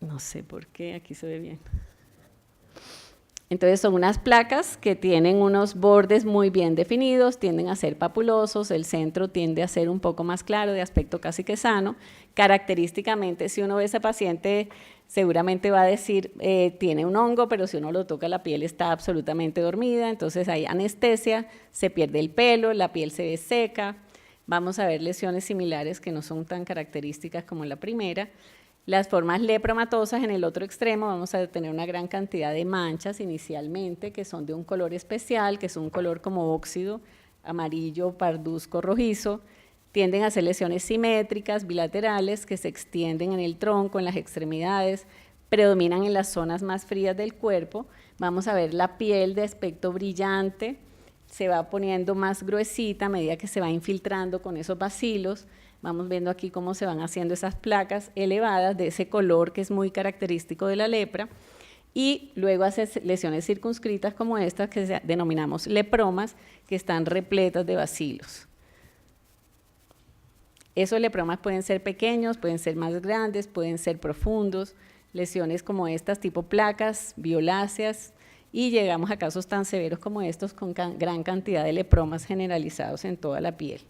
no sé por qué, aquí se ve bien. Entonces son unas placas que tienen unos bordes muy bien definidos, tienden a ser papulosos, el centro tiende a ser un poco más claro, de aspecto casi que sano. Característicamente, si uno ve a ese paciente, seguramente va a decir, tiene un hongo, pero si uno lo toca, la piel está absolutamente dormida, entonces hay anestesia, se pierde el pelo, la piel se ve seca. Vamos a ver lesiones similares que no son tan características como la primera. Las formas lepromatosas en el otro extremo vamos a tener una gran cantidad de manchas inicialmente que son de un color especial, que es un color como óxido, amarillo, parduzco, rojizo. Tienden a ser lesiones simétricas, bilaterales, que se extienden en el tronco, en las extremidades, predominan en las zonas más frías del cuerpo. Vamos a ver la piel de aspecto brillante, se va poniendo más gruesita a medida que se va infiltrando con esos bacilos. Vamos viendo aquí cómo se van haciendo esas placas elevadas de ese color que es muy característico de la lepra. Y luego hace lesiones circunscritas como estas que denominamos lepromas, que están repletas de bacilos. Esos lepromas pueden ser pequeños, pueden ser más grandes, pueden ser profundos. Lesiones como estas, tipo placas, violáceas, y llegamos a casos tan severos como estos con gran cantidad de lepromas generalizados en toda la piel.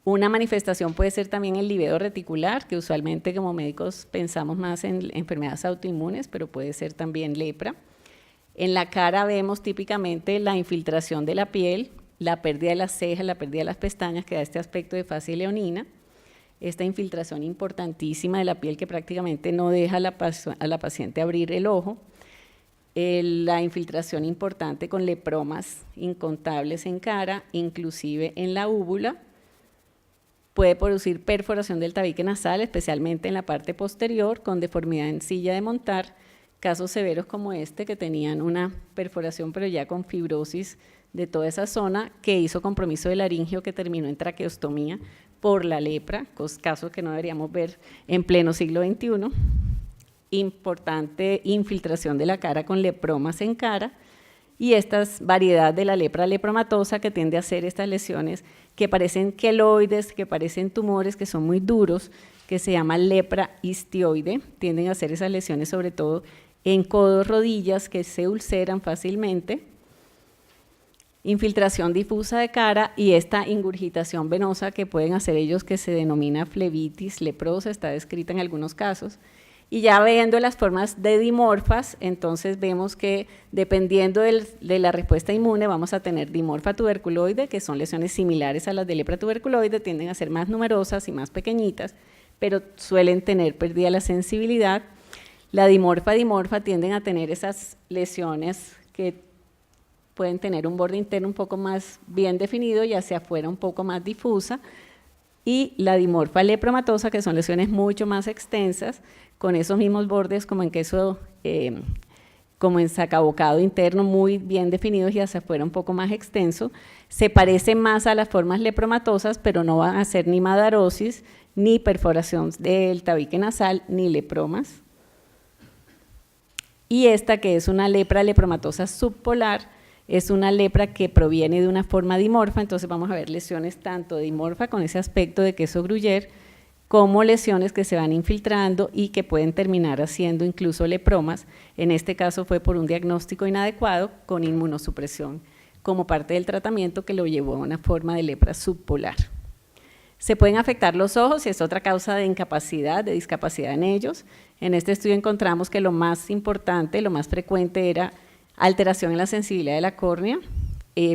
Una manifestación puede ser también el livedo reticular, que usualmente como médicos pensamos más en enfermedades autoinmunes, pero puede ser también lepra. En la cara vemos típicamente la infiltración de la piel, la pérdida de las cejas, la pérdida de las pestañas, que da este aspecto de fase leonina. Esta infiltración importantísima de la piel que prácticamente no deja a la paciente abrir el ojo. La infiltración importante con lepromas incontables en cara, inclusive en la úvula. Puede producir perforación del tabique nasal, especialmente en la parte posterior, con deformidad en silla de montar. Casos severos como este, que tenían una perforación, pero ya con fibrosis de toda esa zona, que hizo compromiso del laringio, que terminó en traqueostomía por la lepra, casos que no deberíamos ver en pleno siglo XXI. Importante infiltración de la cara con lepromas en cara, y esta variedad de la lepra lepromatosa que tiende a hacer estas lesiones que parecen queloides, que parecen tumores, que son muy duros, que se llama lepra histioide. Tienden a hacer esas lesiones sobre todo en codos, rodillas, que se ulceran fácilmente. Infiltración difusa de cara y esta ingurgitación venosa que pueden hacer ellos, que se denomina flebitis leprosa, está descrita en algunos casos. Y ya viendo las formas de dimorfas, entonces vemos que dependiendo de la respuesta inmune vamos a tener dimorfa tuberculoide, que son lesiones similares a las de lepra tuberculoide, tienden a ser más numerosas y más pequeñitas, pero suelen tener pérdida de la sensibilidad. La dimorfa tienden a tener esas lesiones que pueden tener un borde interno un poco más bien definido y hacia afuera un poco más difusa. Y la dimorfa lepromatosa, que son lesiones mucho más extensas, con esos mismos bordes como en queso, como en sacabocado interno, muy bien definidos y hacia afuera un poco más extenso. Se parece más a las formas lepromatosas, pero no van a ser ni madarosis, ni perforación del tabique nasal, ni lepromas. Y esta, que es una lepra lepromatosa subpolar, es una lepra que proviene de una forma dimorfa, entonces vamos a ver lesiones tanto dimorfa con ese aspecto de queso gruyère, como lesiones que se van infiltrando y que pueden terminar haciendo incluso lepromas. En este caso fue por un diagnóstico inadecuado con inmunosupresión como parte del tratamiento que lo llevó a una forma de lepra subpolar. Se pueden afectar los ojos y es otra causa de incapacidad, de discapacidad en ellos. En este estudio encontramos que lo más importante, lo más frecuente era alteración en la sensibilidad de la córnea,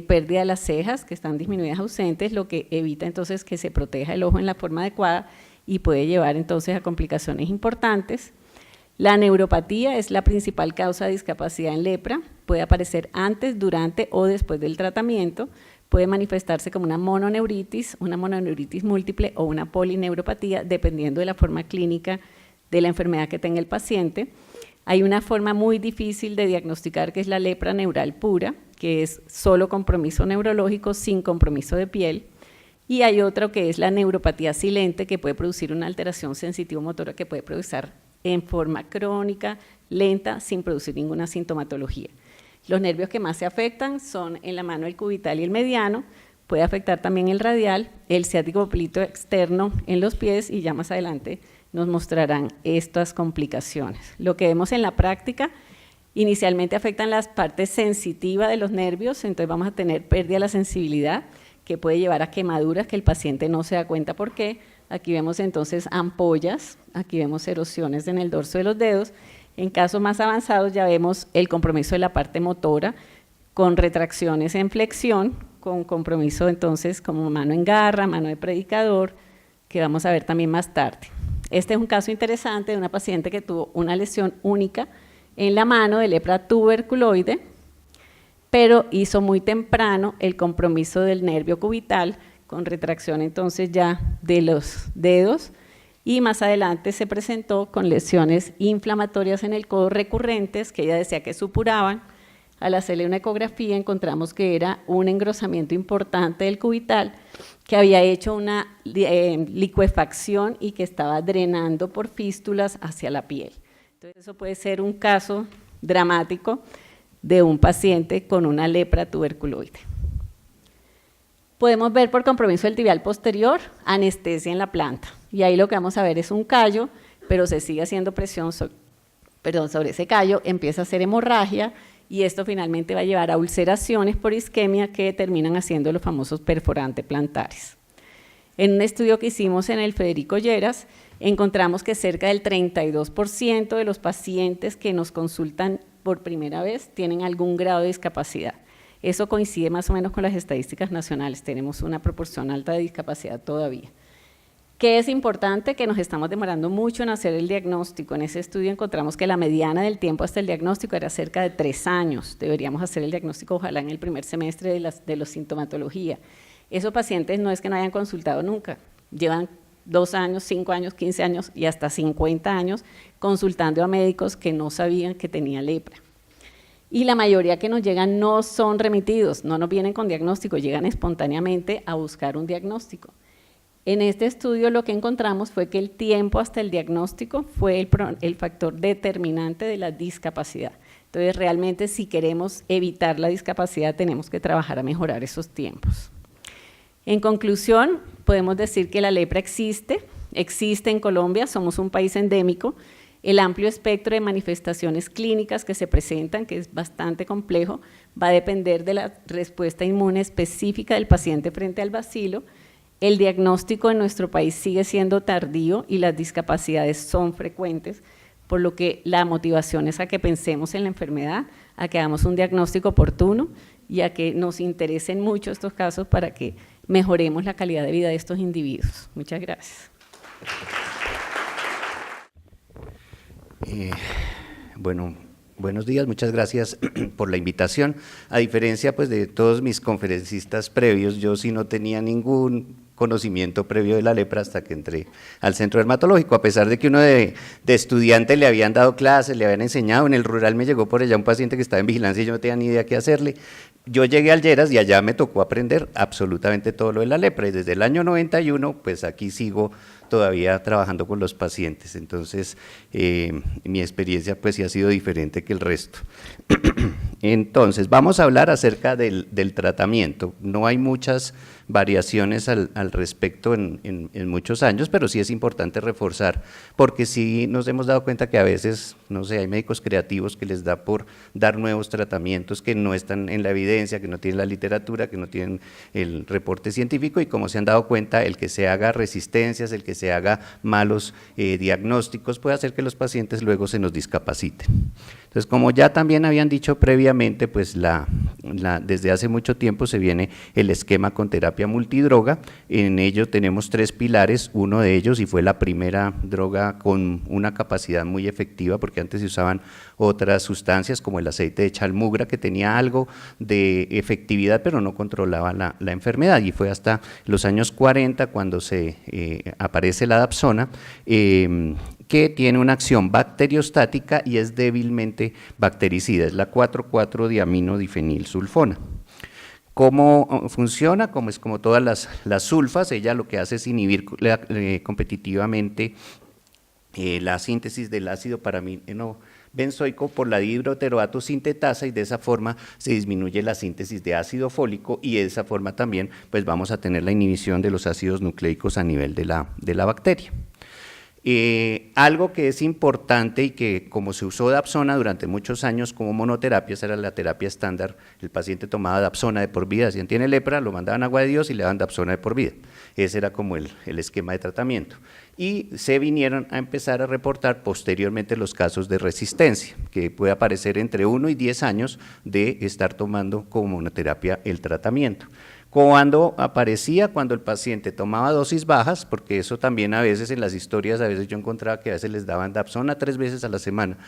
pérdida de las cejas que están disminuidas ausentes, lo que evita entonces que se proteja el ojo en la forma adecuada y puede llevar entonces a complicaciones importantes. La neuropatía es la principal causa de discapacidad en lepra, puede aparecer antes, durante o después del tratamiento, puede manifestarse como una mononeuritis múltiple o una polineuropatía, dependiendo de la forma clínica de la enfermedad que tenga el paciente. Hay una forma muy difícil de diagnosticar que es la lepra neural pura, que es solo compromiso neurológico sin compromiso de piel. Y hay otro que es la neuropatía silente, que puede producir una alteración sensitivo-motora que puede producir en forma crónica, lenta, sin producir ninguna sintomatología. Los nervios que más se afectan son en la mano el cubital y el mediano, puede afectar también el radial, el ciático poplito externo en los pies y ya más adelante nos mostrarán estas complicaciones. Lo que vemos en la práctica, inicialmente afectan las partes sensitivas de los nervios, entonces vamos a tener pérdida de la sensibilidad, que puede llevar a quemaduras que el paciente no se da cuenta por qué. Aquí vemos entonces ampollas, aquí vemos erosiones en el dorso de los dedos. En casos más avanzados ya vemos el compromiso de la parte motora con retracciones en flexión, con compromiso entonces como mano en garra, mano de predicador, que vamos a ver también más tarde. Este es un caso interesante de una paciente que tuvo una lesión única en la mano de lepra tuberculoide, pero hizo muy temprano el compromiso del nervio cubital con retracción entonces ya de los dedos y más adelante se presentó con lesiones inflamatorias en el codo recurrentes que ella decía que supuraban. Al hacerle una ecografía encontramos que era un engrosamiento importante del cubital que había hecho una licuefacción y que estaba drenando por fístulas hacia la piel. Entonces eso puede ser un caso dramático de un paciente con una lepra tuberculoide. Podemos ver por compromiso del tibial posterior, anestesia en la planta. Y ahí lo que vamos a ver es un callo, pero se sigue haciendo presión sobre ese callo, empieza a hacer hemorragia y esto finalmente va a llevar a ulceraciones por isquemia que terminan haciendo los famosos perforantes plantares. En un estudio que hicimos en el Federico Lleras, encontramos que cerca del 32% de los pacientes que nos consultan por primera vez tienen algún grado de discapacidad. Eso coincide más o menos con las estadísticas nacionales, tenemos una proporción alta de discapacidad todavía. ¿Qué es importante? Que nos estamos demorando mucho en hacer el diagnóstico. En ese estudio encontramos que la mediana del tiempo hasta el diagnóstico era cerca de 3 años. Deberíamos hacer el diagnóstico ojalá en el primer semestre de la sintomatología. Esos pacientes no es que no hayan consultado nunca, llevan 2 años, 5 años, 15 años y hasta 50 años consultando a médicos que no sabían que tenía lepra. Y la mayoría que nos llegan no son remitidos, no nos vienen con diagnóstico, llegan espontáneamente a buscar un diagnóstico. En este estudio lo que encontramos fue que el tiempo hasta el diagnóstico fue el factor determinante de la discapacidad. Entonces realmente si queremos evitar la discapacidad tenemos que trabajar a mejorar esos tiempos. En conclusión, podemos decir que la lepra existe en Colombia, somos un país endémico, el amplio espectro de manifestaciones clínicas que se presentan, que es bastante complejo, va a depender de la respuesta inmune específica del paciente frente al bacilo. El diagnóstico en nuestro país sigue siendo tardío y las discapacidades son frecuentes, por lo que la motivación es a que pensemos en la enfermedad, a que hagamos un diagnóstico oportuno y a que nos interesen mucho estos casos para que mejoremos la calidad de vida de estos individuos. Muchas gracias.
Bueno, buenos días, muchas gracias por la invitación. A diferencia pues, de todos mis conferencistas previos, yo sí no tenía ningún conocimiento previo de la lepra hasta que entré al centro dermatológico, a pesar de que uno de estudiante le habían dado clases, le habían enseñado. En el rural me llegó por allá un paciente que estaba en vigilancia y yo no tenía ni idea qué hacerle. Yo llegué al Lleras y allá me tocó aprender absolutamente todo lo de la lepra y desde el año 91 pues aquí sigo todavía trabajando con los pacientes, entonces mi experiencia pues sí ha sido diferente que el resto. Entonces, vamos a hablar acerca del tratamiento. No hay muchas variaciones al respecto en muchos años, pero sí es importante reforzar, porque sí nos hemos dado cuenta que a veces, no sé, hay médicos creativos que les da por dar nuevos tratamientos que no están en la evidencia, que no tienen la literatura, que no tienen el reporte científico, y como se han dado cuenta, el que se haga resistencias, el que se haga malos diagnósticos puede hacer que los pacientes luego se nos discapaciten. Entonces, como ya también habían dicho previamente, pues desde hace mucho tiempo se viene el esquema con terapia multidroga. En ello tenemos 3 pilares, uno de ellos, y fue la primera droga con una capacidad muy efectiva, porque antes se usaban otras sustancias como el aceite de chalmugra, que tenía algo de efectividad, pero no controlaba la enfermedad, y fue hasta los años 40 cuando aparece la dapsona, que tiene una acción bacteriostática y es débilmente bactericida, es la 4,4-diaminodifenilsulfona. ¿Cómo funciona? Como todas las sulfas, ella lo que hace es inhibir competitivamente la síntesis del ácido paramino benzoico por la dihidroteroato sintetasa, y de esa forma se disminuye la síntesis de ácido fólico, y de esa forma también pues vamos a tener la inhibición de los ácidos nucleicos a nivel de la bacteria. Algo que es importante y que como se usó dapsona durante muchos años como monoterapia, esa era la terapia estándar, el paciente tomaba dapsona de por vida, si tiene lepra lo mandaban a agua de Dios y le daban dapsona de por vida, ese era como el esquema de tratamiento. Y se vinieron a empezar a reportar posteriormente los casos de resistencia, que puede aparecer entre 1 y 10 años de estar tomando como monoterapia el tratamiento. Cuando aparecía, cuando el paciente tomaba dosis bajas, porque eso también a veces en las historias, a veces yo encontraba que a veces les daban dapsona 3 veces a la semana,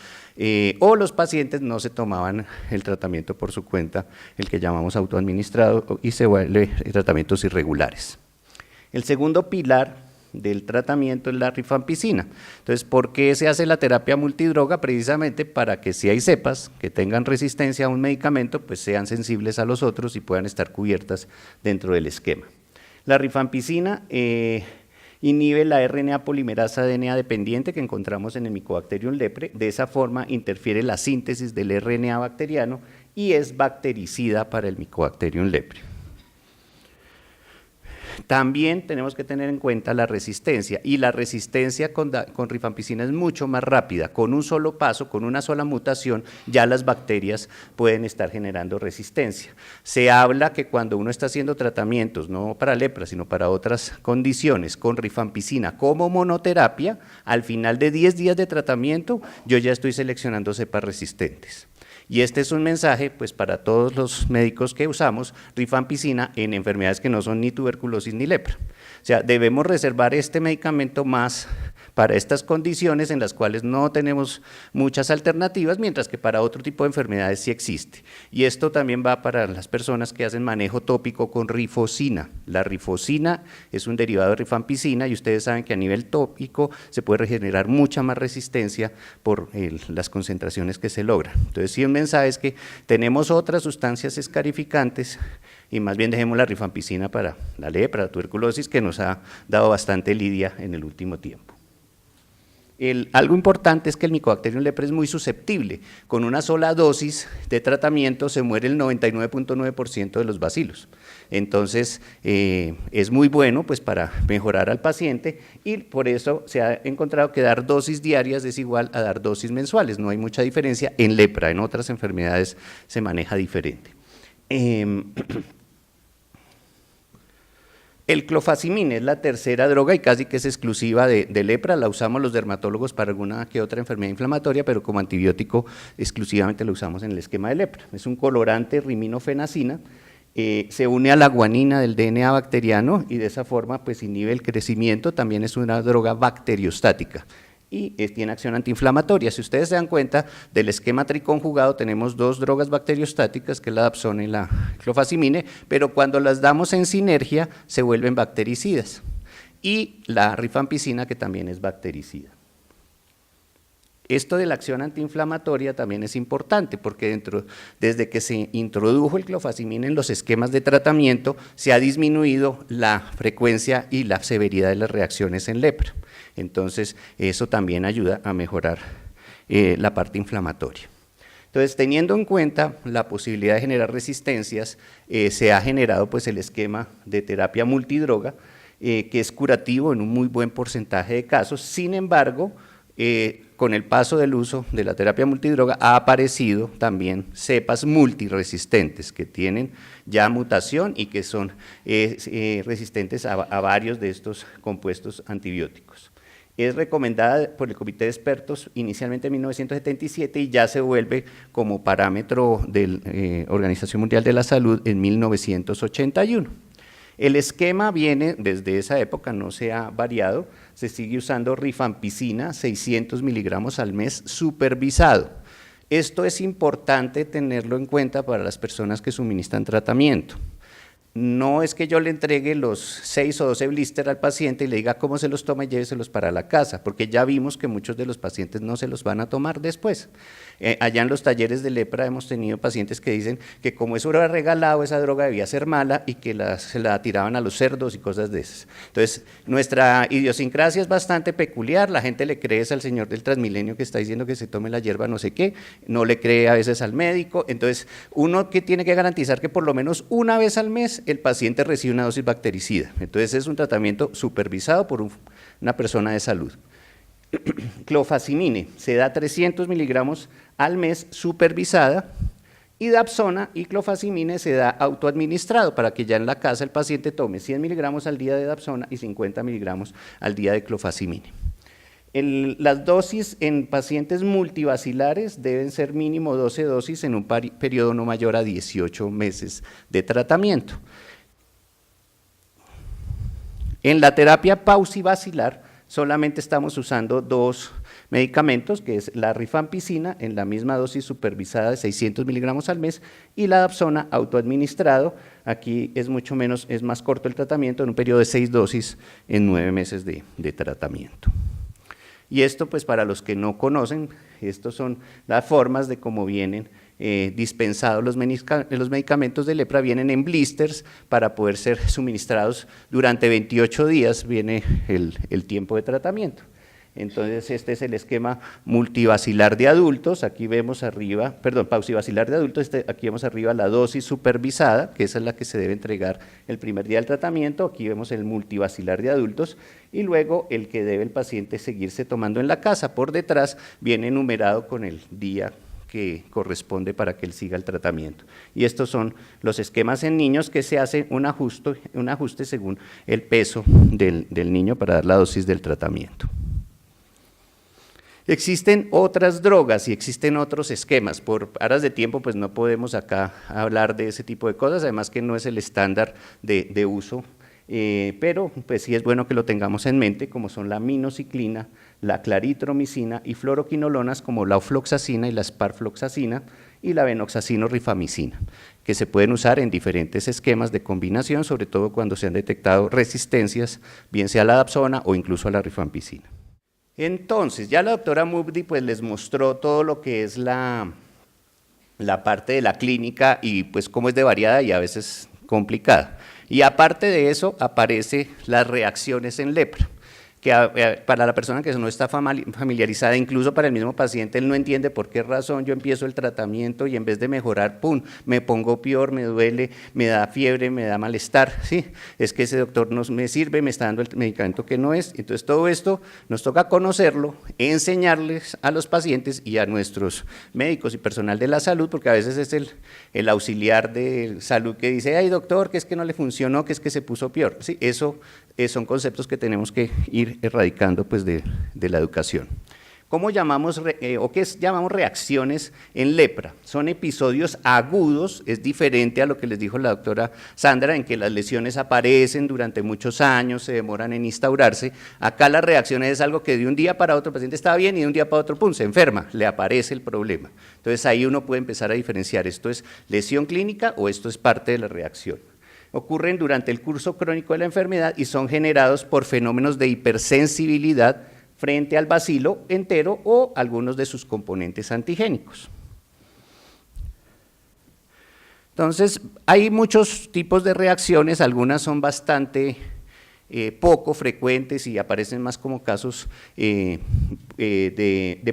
o los pacientes no se tomaban el tratamiento por su cuenta, el que llamamos autoadministrado, y se vuelve tratamientos irregulares. El segundo pilar del tratamiento es la rifampicina. Entonces, ¿por qué se hace la terapia multidroga? Precisamente para que si hay cepas que tengan resistencia a un medicamento, pues sean sensibles a los otros y puedan estar cubiertas dentro del esquema. La rifampicina inhibe la RNA polimerasa DNA dependiente que encontramos en el Mycobacterium leprae, de esa forma interfiere la síntesis del RNA bacteriano y es bactericida para el Mycobacterium leprae. También tenemos que tener en cuenta la resistencia, y la resistencia con rifampicina es mucho más rápida. Con un solo paso, con una sola mutación, ya las bacterias pueden estar generando resistencia. Se habla que cuando uno está haciendo tratamientos, no para lepra, sino para otras condiciones, con rifampicina como monoterapia, al final de 10 días de tratamiento, yo ya estoy seleccionando cepas resistentes. Y este es un mensaje pues para todos los médicos que usamos rifampicina en enfermedades que no son ni tuberculosis ni lepra. O sea, debemos reservar este medicamento más para estas condiciones en las cuales no tenemos muchas alternativas, mientras que para otro tipo de enfermedades sí existe. Y esto también va para las personas que hacen manejo tópico con rifocina. La rifocina es un derivado de rifampicina y ustedes saben que a nivel tópico se puede regenerar mucha más resistencia por las concentraciones que se logran. Entonces, sí, un mensaje es que tenemos otras sustancias escarificantes y más bien dejemos la rifampicina para la lepra, la tuberculosis, que nos ha dado bastante lidia en el último tiempo. Algo importante es que el Mycobacterium leprae es muy susceptible. Con una sola dosis de tratamiento se muere el 99,9% de los bacilos. Entonces, es muy bueno pues, para mejorar al paciente, y por eso se ha encontrado que dar dosis diarias es igual a dar dosis mensuales. No hay mucha diferencia en lepra, en otras enfermedades se maneja diferente. El clofazimina es la tercera droga y casi que es exclusiva de lepra, la usamos los dermatólogos para alguna que otra enfermedad inflamatoria, pero como antibiótico exclusivamente lo usamos en el esquema de lepra. Es un colorante riminofenacina, se une a la guanina del DNA bacteriano y de esa forma pues inhibe el crecimiento, también es una droga bacteriostática. Y tiene acción antiinflamatoria. Si ustedes se dan cuenta del esquema triconjugado, tenemos 2 drogas bacteriostáticas, que es la dapsona y la clofazimina, pero cuando las damos en sinergia se vuelven bactericidas. Y la rifampicina, que también es bactericida. Esto de la acción antiinflamatoria también es importante, porque desde que se introdujo el clofazimina en los esquemas de tratamiento, se ha disminuido la frecuencia y la severidad de las reacciones en lepra. Entonces, eso también ayuda a mejorar la parte inflamatoria. Entonces, teniendo en cuenta la posibilidad de generar resistencias, se ha generado pues el esquema de terapia multidroga, que es curativo en un muy buen porcentaje de casos. Sin embargo, con el paso del uso de la terapia multidroga ha aparecido también cepas multiresistentes que tienen ya mutación y que son resistentes a varios de estos compuestos antibióticos. Es recomendada por el Comité de Expertos inicialmente en 1977 y ya se vuelve como parámetro de la Organización Mundial de la Salud en 1981. El esquema viene desde esa época, no se ha variado, se sigue usando rifampicina 600 miligramos al mes supervisado. Esto es importante tenerlo en cuenta para las personas que suministran tratamiento. No es que yo le entregue los 6 o 12 blister al paciente y le diga cómo se los toma y lléveselos para la casa, porque ya vimos que muchos de los pacientes no se los van a tomar después. Allá en los talleres de lepra hemos tenido pacientes que dicen que como eso era regalado, esa droga debía ser mala y que se la tiraban a los cerdos y cosas de esas. Entonces, nuestra idiosincrasia es bastante peculiar, la gente le cree al señor del Transmilenio que está diciendo que se tome la hierba no sé qué, no le cree a veces al médico, entonces uno que tiene que garantizar que por lo menos una vez al mes el paciente recibe una dosis bactericida. Entonces es un tratamiento supervisado por una persona de salud. Clofazimine se da 300 miligramos al mes supervisada y Dapsona y clofazimine se da autoadministrado para que ya en la casa el paciente tome 100 miligramos al día de Dapsona y 50 miligramos al día de clofazimine. Las dosis en pacientes multivacilares deben ser mínimo 12 dosis en un periodo no mayor a 18 meses de tratamiento. En la terapia pausivacilar solamente estamos usando 2 medicamentos, que es la rifampicina en la misma dosis supervisada de 600 miligramos al mes y la Dapsona autoadministrado. Aquí es más corto el tratamiento en un periodo de 6 dosis en 9 meses de tratamiento. Y esto, pues para los que no conocen, estas son las formas de cómo vienen dispensados los medicamentos de lepra, vienen en blisters para poder ser suministrados durante 28 días, viene el tiempo de tratamiento. Entonces, este es el esquema multivacilar de adultos, aquí vemos arriba, pausivacilar de adultos, aquí vemos arriba la dosis supervisada, que esa es la que se debe entregar el primer día del tratamiento, aquí vemos el multivacilar de adultos, y luego el que debe el paciente seguirse tomando en la casa, por detrás viene numerado con el día que corresponde para que él siga el tratamiento. Y estos son los esquemas en niños que se hace un ajuste según el peso del niño para dar la dosis del tratamiento. Existen otras drogas y existen otros esquemas. Por aras de tiempo, pues no podemos acá hablar de ese tipo de cosas, además que no es el estándar de uso, pero pues sí es bueno que lo tengamos en mente, como son la minociclina, la claritromicina y fluoroquinolonas como la ofloxacina y la sparfloxacina y la venoxacino-rifamicina, que se pueden usar en diferentes esquemas de combinación, sobre todo cuando se han detectado resistencias, bien sea a la Dapsona o incluso a la rifampicina. Entonces, ya la doctora Mubdi pues les mostró todo lo que es la parte de la clínica y pues cómo es de variada y a veces complicada. Y aparte de eso, aparecen las reacciones en lepra, que para la persona que no está familiarizada, incluso para el mismo paciente, él no entiende por qué razón yo empiezo el tratamiento y en vez de mejorar, ¡pum!, me pongo peor, me duele, me da fiebre, me da malestar, ¿sí? Es que ese doctor no me sirve, me está dando el medicamento que no es. Entonces todo esto nos toca conocerlo, enseñarles a los pacientes y a nuestros médicos y personal de la salud, porque a veces es el auxiliar de salud que dice, ay doctor, que es que no le funcionó, que es que se puso peor, ¿sí? Eso son conceptos que tenemos que ir erradicando pues, de la educación. ¿Cómo llamamos o qué llamamos reacciones en lepra? Son episodios agudos, es diferente a lo que les dijo la doctora Sandra, en que las lesiones aparecen durante muchos años, se demoran en instaurarse. Acá las reacciones es algo que de un día para otro el paciente estaba bien y de un día para otro, pum, se enferma, le aparece el problema. Entonces ahí uno puede empezar a diferenciar, ¿esto es lesión clínica o esto es parte de la reacción? Ocurren durante el curso crónico de la enfermedad y son generados por fenómenos de hipersensibilidad frente al bacilo entero o algunos de sus componentes antigénicos. Entonces, hay muchos tipos de reacciones, algunas son bastante poco frecuentes y aparecen más como casos de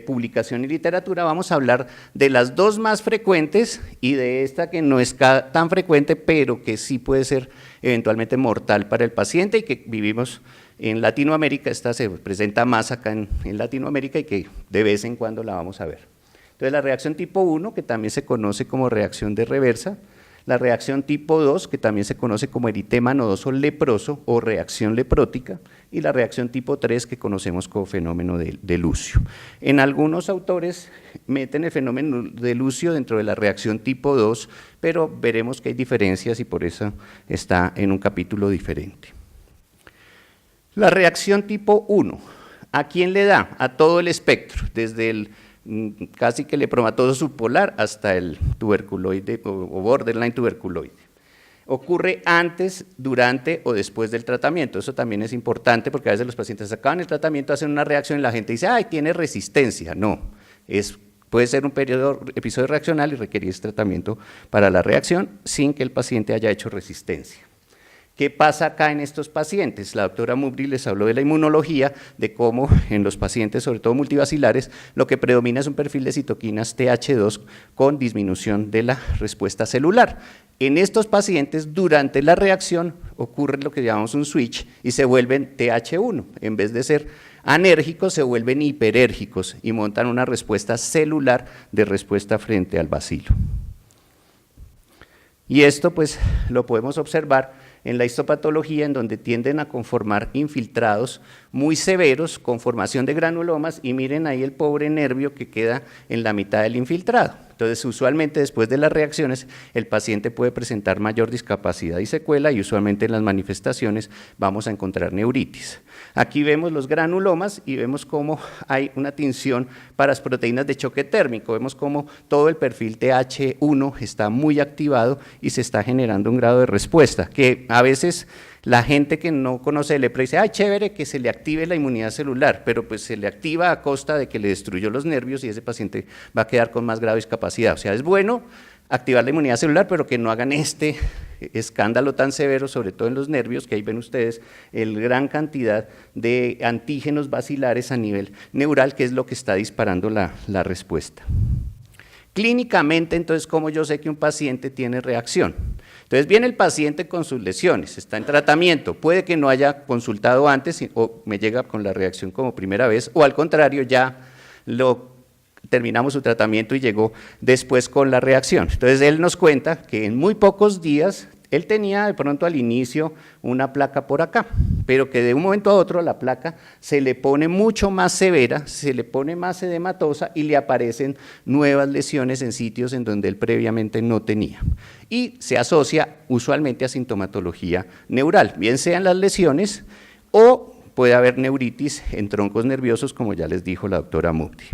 publicación y literatura, vamos a hablar de las dos más frecuentes y de esta que no es tan frecuente, pero que sí puede ser eventualmente mortal para el paciente y que vivimos en Latinoamérica. Esta se presenta más acá en Latinoamérica y que de vez en cuando la vamos a ver. Entonces, la reacción tipo 1, que también se conoce como reacción de reversa, la reacción tipo 2, que también se conoce como eritema nodoso leproso o reacción leprótica, y la reacción tipo 3, que conocemos como fenómeno de Lucio. En algunos autores meten el fenómeno de Lucio dentro de la reacción tipo 2, pero veremos que hay diferencias y por eso está en un capítulo diferente. La reacción tipo 1, ¿a quién le da? A todo el espectro, desde el casi que lepromatoso subpolar hasta el tuberculoide o borderline tuberculoide. Ocurre antes, durante o después del tratamiento. Eso también es importante porque a veces los pacientes acaban el tratamiento, hacen una reacción y la gente dice, ¡ay, tiene resistencia! No, puede ser un episodio reaccional y requerir ese tratamiento para la reacción sin que el paciente haya hecho resistencia. ¿Qué pasa acá en estos pacientes? La doctora Mubry les habló de la inmunología, de cómo en los pacientes, sobre todo multivacilares, lo que predomina es un perfil de citoquinas TH2 con disminución de la respuesta celular. En estos pacientes, durante la reacción, ocurre lo que llamamos un switch y se vuelven TH1. En vez de ser anérgicos, se vuelven hiperérgicos y montan una respuesta celular de respuesta frente al bacilo. Y esto pues lo podemos observar en la histopatología, en donde tienden a conformar infiltrados muy severos con formación de granulomas, y miren ahí el pobre nervio que queda en la mitad del infiltrado. Entonces, usualmente después de las reacciones, el paciente puede presentar mayor discapacidad y secuela, y usualmente en las manifestaciones vamos a encontrar neuritis. Aquí vemos los granulomas y vemos cómo hay una tinción para las proteínas de choque térmico. Vemos cómo todo el perfil TH1 está muy activado y se está generando un grado de respuesta, que a veces la gente que no conoce de lepra dice, ¡ay, chévere que se le active la inmunidad celular! Pero pues se le activa a costa de que le destruyó los nervios y ese paciente va a quedar con más grave discapacidad. O sea, es bueno activar la inmunidad celular, pero que no hagan este escándalo tan severo, sobre todo en los nervios, que ahí ven ustedes el gran cantidad de antígenos bacilares a nivel neural, que es lo que está disparando la respuesta. Clínicamente, entonces, ¿cómo yo sé que un paciente tiene reacción? Entonces viene el paciente con sus lesiones, está en tratamiento, puede que no haya consultado antes o me llega con la reacción como primera vez, o al contrario, ya terminamos su tratamiento y llegó después con la reacción. Entonces él nos cuenta que en muy pocos días él tenía de pronto al inicio una placa por acá, pero que de un momento a otro la placa se le pone mucho más severa, se le pone más edematosa y le aparecen nuevas lesiones en sitios en donde él previamente no tenía. Y se asocia usualmente a sintomatología neural, bien sean las lesiones o puede haber neuritis en troncos nerviosos, como ya les dijo la doctora Mubry.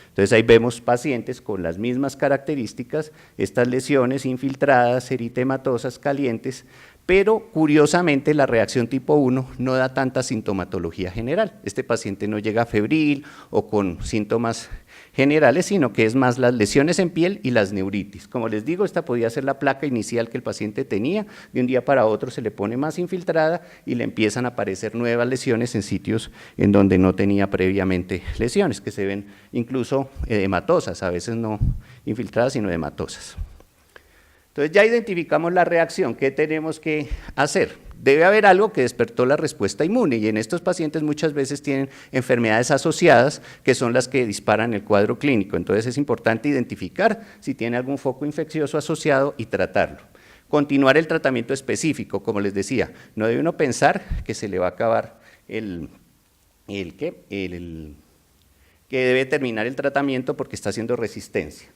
Entonces ahí vemos pacientes con las mismas características, estas lesiones infiltradas, eritematosas, calientes, pero curiosamente la reacción tipo 1 no da tanta sintomatología general. Este paciente no llega febril o con síntomas generales, sino que es más las lesiones en piel y las neuritis. Como les digo, esta podía ser la placa inicial que el paciente tenía, de un día para otro se le pone más infiltrada y le empiezan a aparecer nuevas lesiones en sitios en donde no tenía previamente lesiones, que se ven incluso edematosas, a veces no infiltradas, sino edematosas. Entonces ya identificamos la reacción, ¿qué tenemos que hacer? Debe haber algo que despertó la respuesta inmune y en estos pacientes muchas veces tienen enfermedades asociadas que son las que disparan el cuadro clínico. Entonces es importante identificar si tiene algún foco infeccioso asociado y tratarlo. Continuar el tratamiento específico, como les decía, no debe uno pensar que se le va a acabar que debe terminar el tratamiento porque está haciendo resistencia.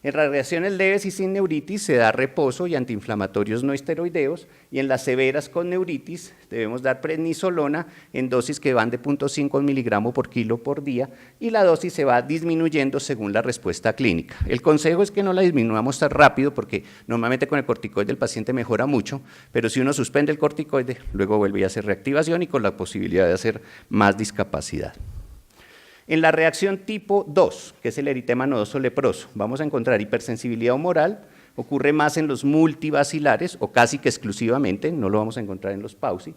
En las reacciones leves y sin neuritis se da reposo y antiinflamatorios no esteroideos, y en las severas con neuritis debemos dar prednisolona en dosis que van de 0.5 miligramos por kilo por día, y la dosis se va disminuyendo según la respuesta clínica. El consejo es que no la disminuyamos tan rápido porque normalmente con el corticoide el paciente mejora mucho, pero si uno suspende el corticoide, luego vuelve a hacer reactivación y con la posibilidad de hacer más discapacidad. En la reacción tipo 2, que es el eritema nodoso leproso, vamos a encontrar hipersensibilidad humoral, ocurre más en los multivacilares o casi que exclusivamente, no lo vamos a encontrar en los PAUSI,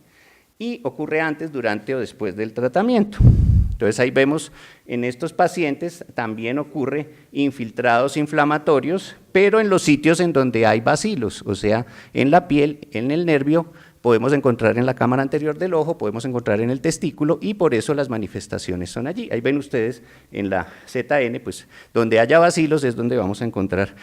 y ocurre antes, durante o después del tratamiento. Entonces ahí vemos en estos pacientes también ocurre infiltrados inflamatorios, pero en los sitios en donde hay bacilos, o sea, en la piel, en el nervio, podemos encontrar en la cámara anterior del ojo, podemos encontrar en el testículo y por eso las manifestaciones son allí. Ahí ven ustedes en la ZN, pues donde haya bacilos es donde vamos a encontrar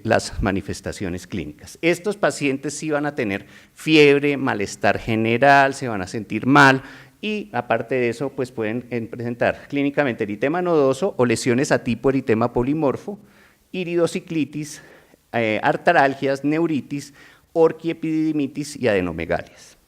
las manifestaciones clínicas. Estos pacientes sí van a tener fiebre, malestar general, se van a sentir mal, y aparte de eso, pues pueden presentar clínicamente eritema nodoso o lesiones a tipo eritema polimorfo, iridociclitis, artralgias, neuritis, orquiepididimitis y adenomegalias.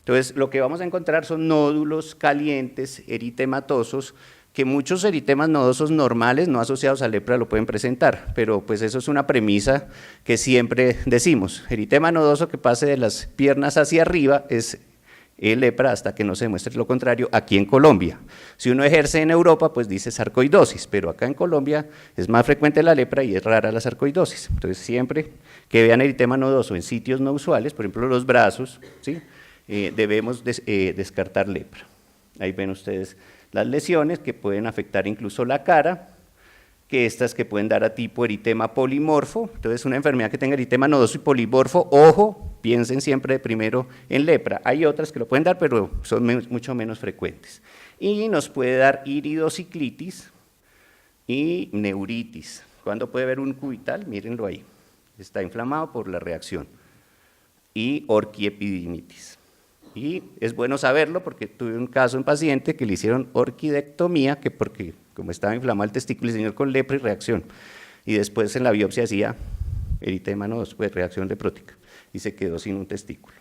Entonces, lo que vamos a encontrar son nódulos calientes, eritematosos, que muchos eritemas nodosos normales, no asociados a lepra, lo pueden presentar, pero pues eso es una premisa que siempre decimos. Eritema nodoso que pase de las piernas hacia arriba es lepra hasta que no se demuestre lo contrario aquí en Colombia. Si uno ejerce en Europa, pues dice sarcoidosis, pero acá en Colombia es más frecuente la lepra y es rara la sarcoidosis. Entonces, siempre que vean eritema nodoso en sitios no usuales, por ejemplo los brazos, ¿sí? Debemos descartar lepra. Ahí ven ustedes las lesiones que pueden afectar incluso la cara, que estas que pueden dar a tipo eritema polimorfo. Entonces, una enfermedad que tenga eritema nodoso y polimorfo, ojo, piensen siempre primero en lepra. Hay otras que lo pueden dar, pero son mucho menos frecuentes. Y nos puede dar iridociclitis y neuritis. ¿Cuándo puede haber un cubital? Mírenlo ahí, está inflamado por la reacción. Y orquiepididimitis. Y es bueno saberlo porque tuve un caso en paciente que le hicieron orquidectomía, que porque como estaba inflamado el testículo, el señor con lepra y reacción. Y después en la biopsia hacía eritema nodoso, pues reacción leprótica, y se quedó sin un testículo.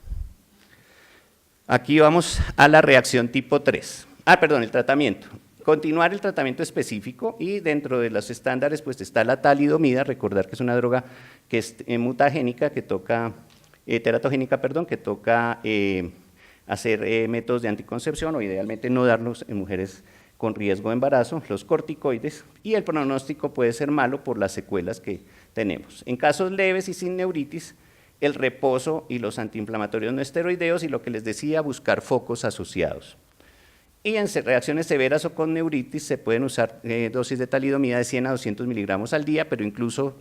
Aquí vamos a la reacción tipo 3. El tratamiento. Continuar el tratamiento específico y dentro de los estándares pues está la talidomida, recordar que es una droga que es mutagénica, que toca, teratogénica, perdón, que toca hacer métodos de anticoncepción o idealmente no darlos en mujeres con riesgo de embarazo, los corticoides, y el pronóstico puede ser malo por las secuelas que tenemos. En casos leves y sin neuritis, el reposo y los antiinflamatorios no esteroideos y lo que les decía, buscar focos asociados. Y en reacciones severas o con neuritis se pueden usar dosis de talidomida de 100 a 200 miligramos al día, pero incluso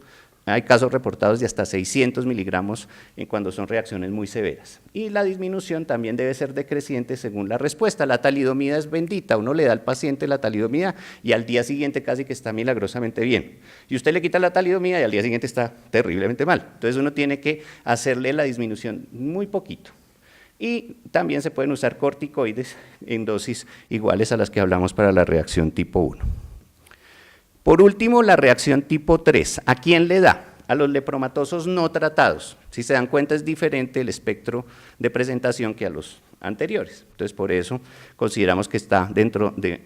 hay casos reportados de hasta 600 miligramos cuando son reacciones muy severas. Y la disminución también debe ser decreciente según la respuesta. La talidomida es bendita, uno le da al paciente la talidomida y al día siguiente casi que está milagrosamente bien. Y usted le quita la talidomida y al día siguiente está terriblemente mal. Entonces uno tiene que hacerle la disminución muy poquito. Y también se pueden usar corticoides en dosis iguales a las que hablamos para la reacción tipo 1. Por último, la reacción tipo 3. ¿A quién le da? A los lepromatosos no tratados. Si se dan cuenta, es diferente el espectro de presentación que a los anteriores. Entonces, por eso consideramos que está dentro de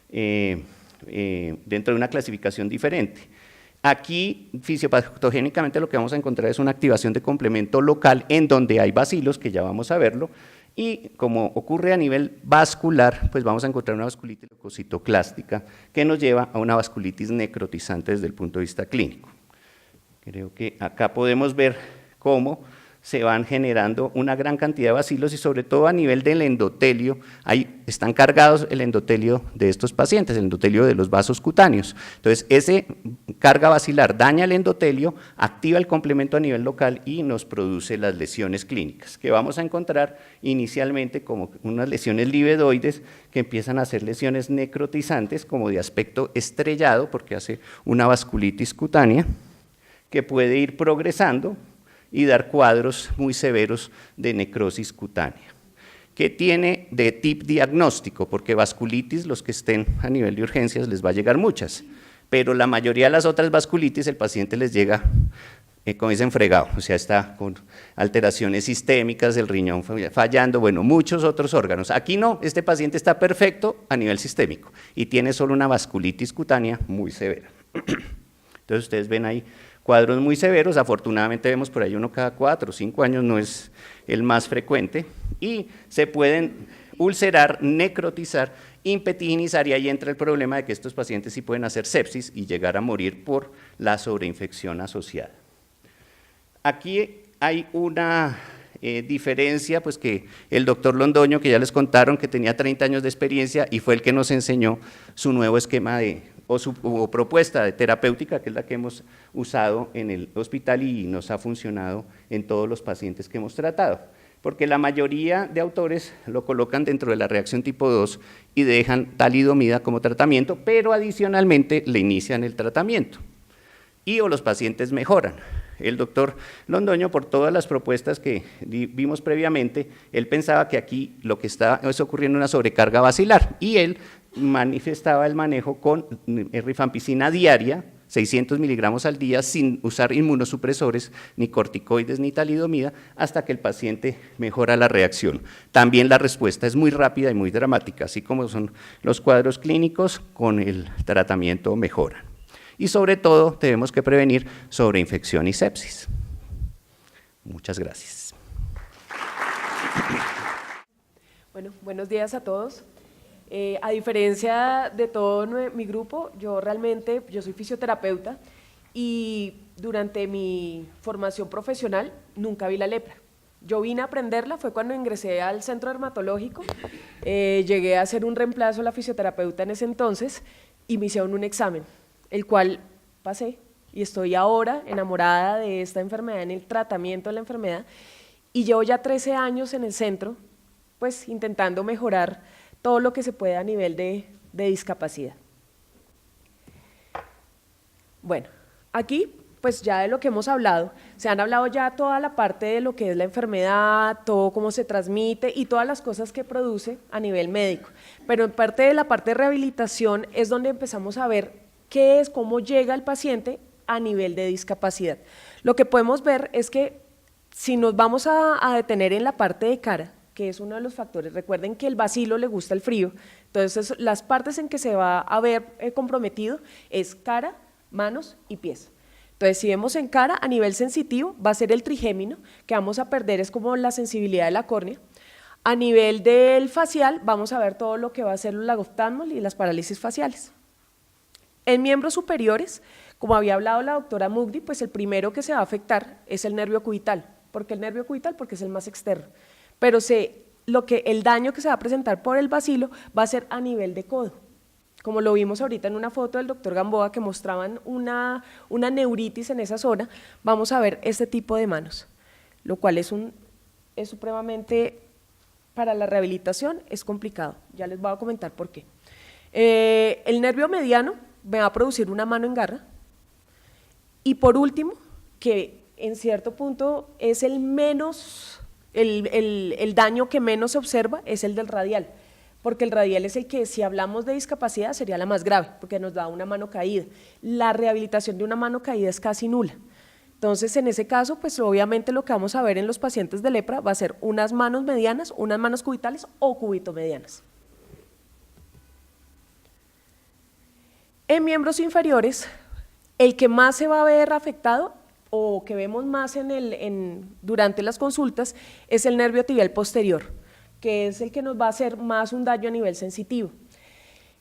una clasificación diferente. Aquí, fisiopatogénicamente, lo que vamos a encontrar es una activación de complemento local en donde hay bacilos, que ya vamos a verlo, y como ocurre a nivel vascular, pues vamos a encontrar una vasculitis leucocitoclástica que nos lleva a una vasculitis necrotizante desde el punto de vista clínico. Creo que acá podemos ver cómo se van generando una gran cantidad de bacilos y sobre todo a nivel del endotelio, ahí están cargados el endotelio de estos pacientes, el endotelio de los vasos cutáneos. Entonces, ese carga bacilar daña el endotelio, activa el complemento a nivel local y nos produce las lesiones clínicas, que vamos a encontrar inicialmente como unas lesiones livedoides que empiezan a ser lesiones necrotizantes como de aspecto estrellado, porque hace una vasculitis cutánea, que puede ir progresando y dar cuadros muy severos de necrosis cutánea. ¿Qué tiene de tip diagnóstico? Porque vasculitis, los que estén a nivel de urgencias, les va a llegar muchas, pero la mayoría de las otras vasculitis el paciente les llega, como dicen, fregado, o sea, está con alteraciones sistémicas, el riñón fallando, bueno, muchos otros órganos. Aquí no, este paciente está perfecto a nivel sistémico y tiene solo una vasculitis cutánea muy severa. Entonces ustedes ven ahí cuadros muy severos, afortunadamente vemos por ahí uno cada 4 o 5 años, no es el más frecuente, y se pueden ulcerar, necrotizar, impetiginizar, y ahí entra el problema de que estos pacientes sí pueden hacer sepsis y llegar a morir por la sobreinfección asociada. Aquí hay una diferencia, pues que el doctor Londoño, que ya les contaron que tenía 30 años de experiencia y fue el que nos enseñó su nuevo esquema o propuesta de terapéutica, que es la que hemos usado en el hospital y nos ha funcionado en todos los pacientes que hemos tratado. Porque la mayoría de autores lo colocan dentro de la reacción tipo 2 y dejan talidomida como tratamiento, pero adicionalmente le inician el tratamiento. O los pacientes mejoran. El doctor Londoño, por todas las propuestas que vimos previamente, él pensaba que aquí lo que está es ocurriendo una sobrecarga basilar y él manifestaba el manejo con rifampicina diaria, 600 miligramos al día, sin usar inmunosupresores, ni corticoides, ni talidomida, hasta que el paciente mejora la reacción. También la respuesta es muy rápida y muy dramática, así como son los cuadros clínicos, con el tratamiento mejoran. Y sobre todo, tenemos que prevenir sobreinfección y sepsis. Muchas gracias.
Bueno, buenos días a todos. A diferencia de todo mi grupo, yo soy fisioterapeuta y durante mi formación profesional nunca vi la lepra. Yo vine a aprenderla, fue cuando ingresé al centro dermatológico, llegué a hacer un reemplazo a la fisioterapeuta en ese entonces y me hicieron un examen, el cual pasé y estoy ahora enamorada de esta enfermedad, en el tratamiento de la enfermedad, y llevo ya 13 años en el centro, pues intentando mejorar todo lo que se puede a nivel de discapacidad. Bueno, aquí pues ya de lo que hemos hablado, se han hablado ya toda la parte de lo que es la enfermedad, todo cómo se transmite y todas las cosas que produce a nivel médico, pero en parte de la parte de rehabilitación es donde empezamos a ver qué es, cómo llega el paciente a nivel de discapacidad. Lo que podemos ver es que si nos vamos a detener en la parte de cara, que es uno de los factores, recuerden que el bacilo le gusta el frío, entonces las partes en que se va a ver comprometido es cara, manos y pies. Entonces si vemos en cara, a nivel sensitivo va a ser el trigémino, que vamos a perder es como la sensibilidad de la córnea. A nivel del facial vamos a ver todo lo que va a ser los lagoftalmos y las parálisis faciales. En miembros superiores, como había hablado la doctora Mugdi, pues el primero que se va a afectar es el nervio cubital. ¿Por qué el nervio cubital? Porque es el más externo. Pero el daño que se va a presentar por el bacilo va a ser a nivel de codo. Como lo vimos ahorita en una foto del doctor Gamboa que mostraban una neuritis en esa zona, vamos a ver este tipo de manos, lo cual es supremamente, para la rehabilitación es complicado. Ya les voy a comentar por qué. El nervio mediano me va a producir una mano en garra. Y por último, que en cierto punto es el daño que menos se observa, es el del radial, porque el radial es el que, si hablamos de discapacidad, sería la más grave, porque nos da una mano caída. La rehabilitación de una mano caída es casi nula. Entonces, en ese caso, pues obviamente lo que vamos a ver en los pacientes de lepra va a ser unas manos medianas, unas manos cubitales o cubitomedianas. En miembros inferiores, el que más se va a ver afectado o que vemos más durante las consultas es el nervio tibial posterior, que es el que nos va a hacer más un daño a nivel sensitivo.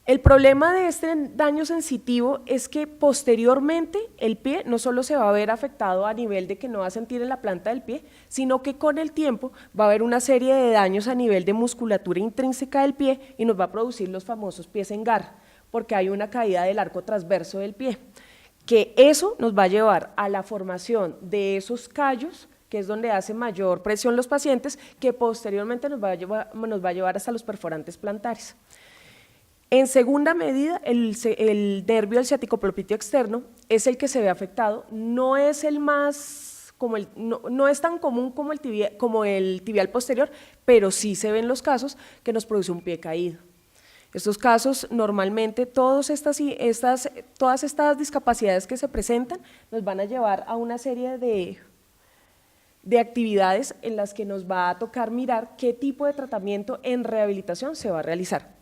El problema de este daño sensitivo es que posteriormente el pie no solo se va a ver afectado a nivel de que no va a sentir en la planta del pie, sino que con el tiempo va a haber una serie de daños a nivel de musculatura intrínseca del pie y nos va a producir los famosos pies en garra, porque hay una caída del arco transverso del pie, que eso nos va a llevar a la formación de esos callos, que es donde hace mayor presión los pacientes, que posteriormente nos va a llevar hasta los perforantes plantares. En segunda medida, el nervio del ciático-popliteo externo es el que se ve afectado, no es el más, no es tan común como el tibial posterior, pero sí se ven los casos que nos produce un pie caído. Estos casos, normalmente, todas estas discapacidades que se presentan nos van a llevar a una serie de actividades en las que nos va a tocar mirar qué tipo de tratamiento en rehabilitación se va a realizar.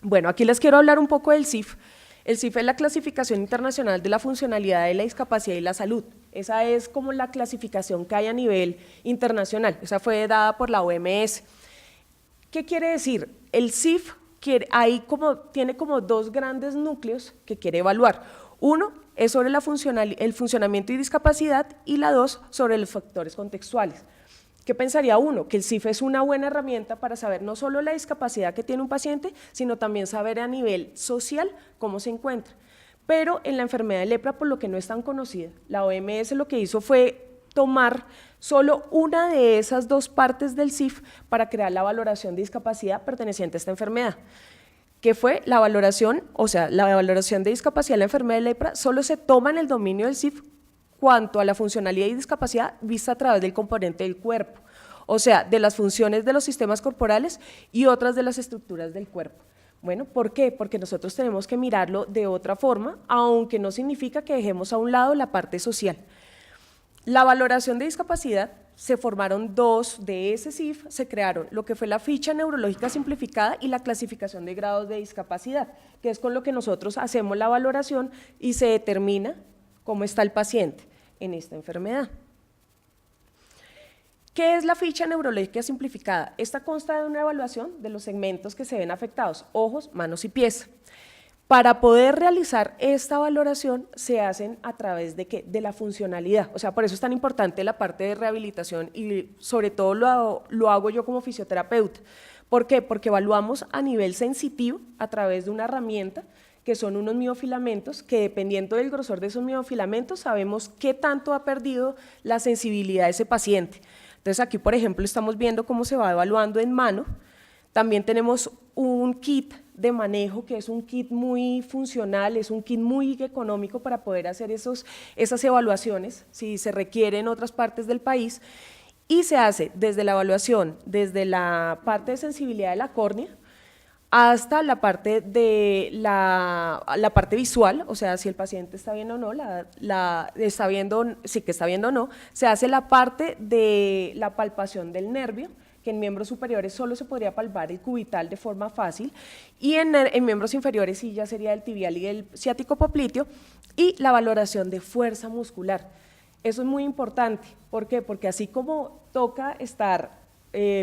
Bueno, aquí les quiero hablar un poco del CIF. El CIF es la Clasificación Internacional de la Funcionalidad de la Discapacidad y la Salud. Esa es como la clasificación que hay a nivel internacional. Esa fue dada por la OMS. ¿Qué quiere decir? El CIF tiene como dos grandes núcleos que quiere evaluar. Uno es sobre el funcionamiento y discapacidad y la dos sobre los factores contextuales. ¿Qué pensaría uno? Que el CIF es una buena herramienta para saber no solo la discapacidad que tiene un paciente, sino también saber a nivel social cómo se encuentra. Pero en la enfermedad de lepra, por lo que no es tan conocida, la OMS lo que hizo fue tomar solo una de esas dos partes del CIF para crear la valoración de discapacidad perteneciente a esta enfermedad, que fue la valoración, o sea, la valoración de discapacidad de la enfermedad de lepra solo se toma en el dominio del CIF cuanto a la funcionalidad y discapacidad vista a través del componente del cuerpo, o sea, de las funciones de los sistemas corporales y otras de las estructuras del cuerpo. Bueno, ¿por qué? Porque nosotros tenemos que mirarlo de otra forma, aunque no significa que dejemos a un lado la parte social. La valoración de discapacidad, se formaron dos de ese CIF, se crearon lo que fue la ficha neurológica simplificada y la clasificación de grados de discapacidad, que es con lo que nosotros hacemos la valoración y se determina cómo está el paciente en esta enfermedad. ¿Qué es la ficha neurológica simplificada? Esta consta de una evaluación de los segmentos que se ven afectados, ojos, manos y pies. Para poder realizar esta valoración se hacen a través de ¿qué? De la funcionalidad, o sea, por eso es tan importante la parte de rehabilitación y sobre todo lo hago yo como fisioterapeuta. ¿Por qué? Porque evaluamos a nivel sensitivo a través de una herramienta que son unos miofilamentos, que dependiendo del grosor de esos miofilamentos sabemos qué tanto ha perdido la sensibilidad de ese paciente. Entonces aquí, por ejemplo, estamos viendo cómo se va evaluando en mano. También tenemos un kit de manejo que es un kit muy funcional, es un kit muy económico para poder hacer esas evaluaciones, si se requiere en otras partes del país, y se hace desde la evaluación, desde la parte de sensibilidad de la córnea, hasta la parte de la parte visual, o sea, si el paciente está viendo o no, está viendo o no, se hace la parte de la palpación del nervio, que en miembros superiores solo se podría palpar el cubital de forma fácil, y en miembros inferiores sí ya sería el tibial y el ciático popliteo, y la valoración de fuerza muscular. Eso es muy importante, ¿por qué? Porque así como toca estar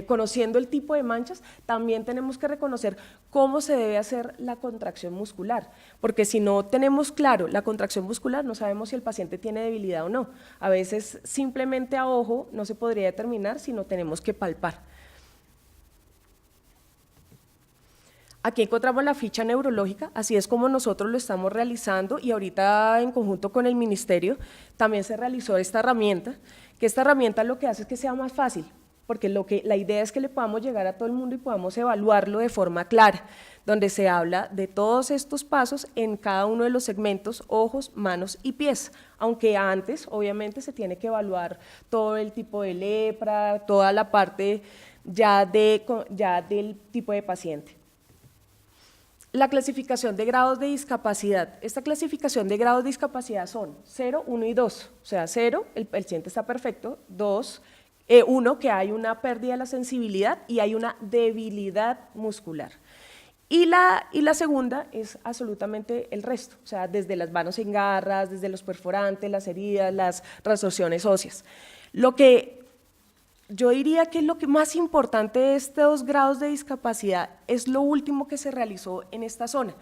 conociendo el tipo de manchas, también tenemos que reconocer cómo se debe hacer la contracción muscular, porque si no tenemos claro la contracción muscular, no sabemos si el paciente tiene debilidad o no. A veces simplemente a ojo no se podría determinar, sino tenemos que palpar. Aquí encontramos la ficha neurológica, así es como nosotros lo estamos realizando, y ahorita en conjunto con el ministerio también se realizó esta herramienta, que esta herramienta lo que hace es que sea más fácil, porque la idea es que le podamos llegar a todo el mundo y podamos evaluarlo de forma clara, donde se habla de todos estos pasos en cada uno de los segmentos, ojos, manos y pies, aunque antes obviamente se tiene que evaluar todo el tipo de lepra, toda la parte ya del tipo de paciente. La clasificación de grados de discapacidad. Esta clasificación de grados de discapacidad son 0, 1 y 2, o sea, 0, el paciente está perfecto, 2, 1, que hay una pérdida de la sensibilidad y hay una debilidad muscular. Y la segunda es absolutamente el resto, o sea, desde las manos en garras, desde los perforantes, las heridas, las resorciones óseas. Lo que yo diría que lo que más importante de estos grados de discapacidad es lo último que se realizó en esta zona,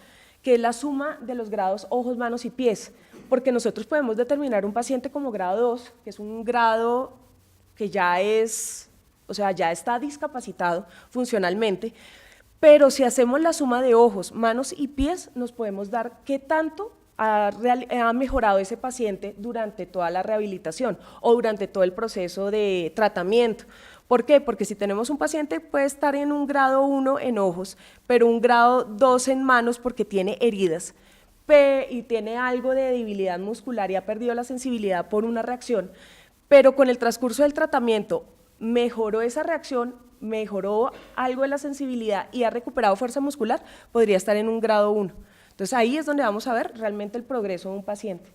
que es la suma de los grados ojos, manos y pies, porque nosotros podemos determinar un paciente como grado 2, que es un grado que ya está discapacitado funcionalmente, pero si hacemos la suma de ojos, manos y pies, nos podemos dar qué tanto ha mejorado ese paciente durante toda la rehabilitación o durante todo el proceso de tratamiento. ¿Por qué? Porque si tenemos un paciente puede estar en un grado 1 en ojos, pero un grado 2 en manos porque tiene heridas y tiene algo de debilidad muscular y ha perdido la sensibilidad por una reacción, pero con el transcurso del tratamiento mejoró esa reacción, mejoró algo de la sensibilidad y ha recuperado fuerza muscular, podría estar en un grado 1. Entonces ahí es donde vamos a ver realmente el progreso de un paciente.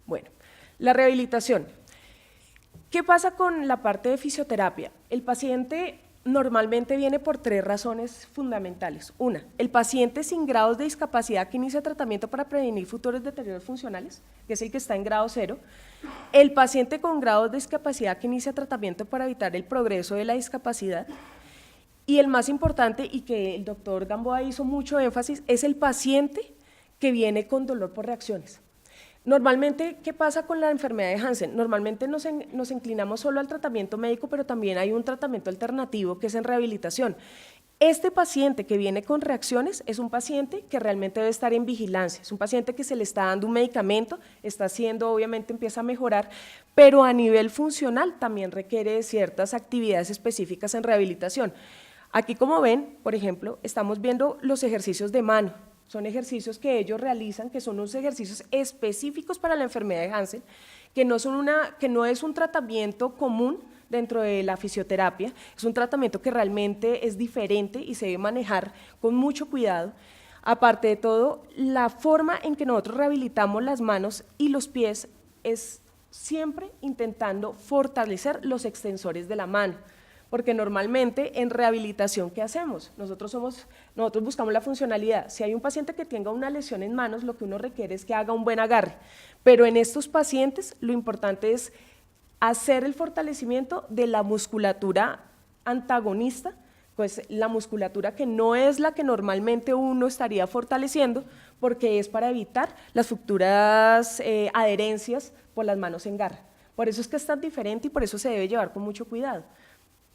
Bueno, la rehabilitación. ¿Qué pasa con la parte de fisioterapia? El paciente normalmente viene por 3 razones fundamentales. Una, el paciente sin grados de discapacidad que inicia tratamiento para prevenir futuros deterioros funcionales, que es el que está en grado 0. El paciente con grados de discapacidad que inicia tratamiento para evitar el progreso de la discapacidad. Y el más importante, y que el doctor Gamboa hizo mucho énfasis, es el paciente que viene con dolor por reacciones. Normalmente, ¿qué pasa con la enfermedad de Hansen? Normalmente nos inclinamos solo al tratamiento médico, pero también hay un tratamiento alternativo que es en rehabilitación. Este paciente que viene con reacciones es un paciente que realmente debe estar en vigilancia, es un paciente que se le está dando un medicamento, está haciendo, obviamente empieza a mejorar, pero a nivel funcional también requiere de ciertas actividades específicas en rehabilitación. Aquí, como ven, por ejemplo, estamos viendo los ejercicios de mano. Son ejercicios que ellos realizan, que son unos ejercicios específicos para la enfermedad de Hansen, que no es un tratamiento común dentro de la fisioterapia, es un tratamiento que realmente es diferente y se debe manejar con mucho cuidado. Aparte de todo, la forma en que nosotros rehabilitamos las manos y los pies es siempre intentando fortalecer los extensores de la mano. Porque normalmente en rehabilitación, ¿qué hacemos? Nosotros buscamos la funcionalidad. Si hay un paciente que tenga una lesión en manos, lo que uno requiere es que haga un buen agarre. Pero en estos pacientes lo importante es hacer el fortalecimiento de la musculatura antagonista, pues la musculatura que no es la que normalmente uno estaría fortaleciendo, porque es para evitar las futuras adherencias por las manos en garra. Por eso es que es tan diferente y por eso se debe llevar con mucho cuidado.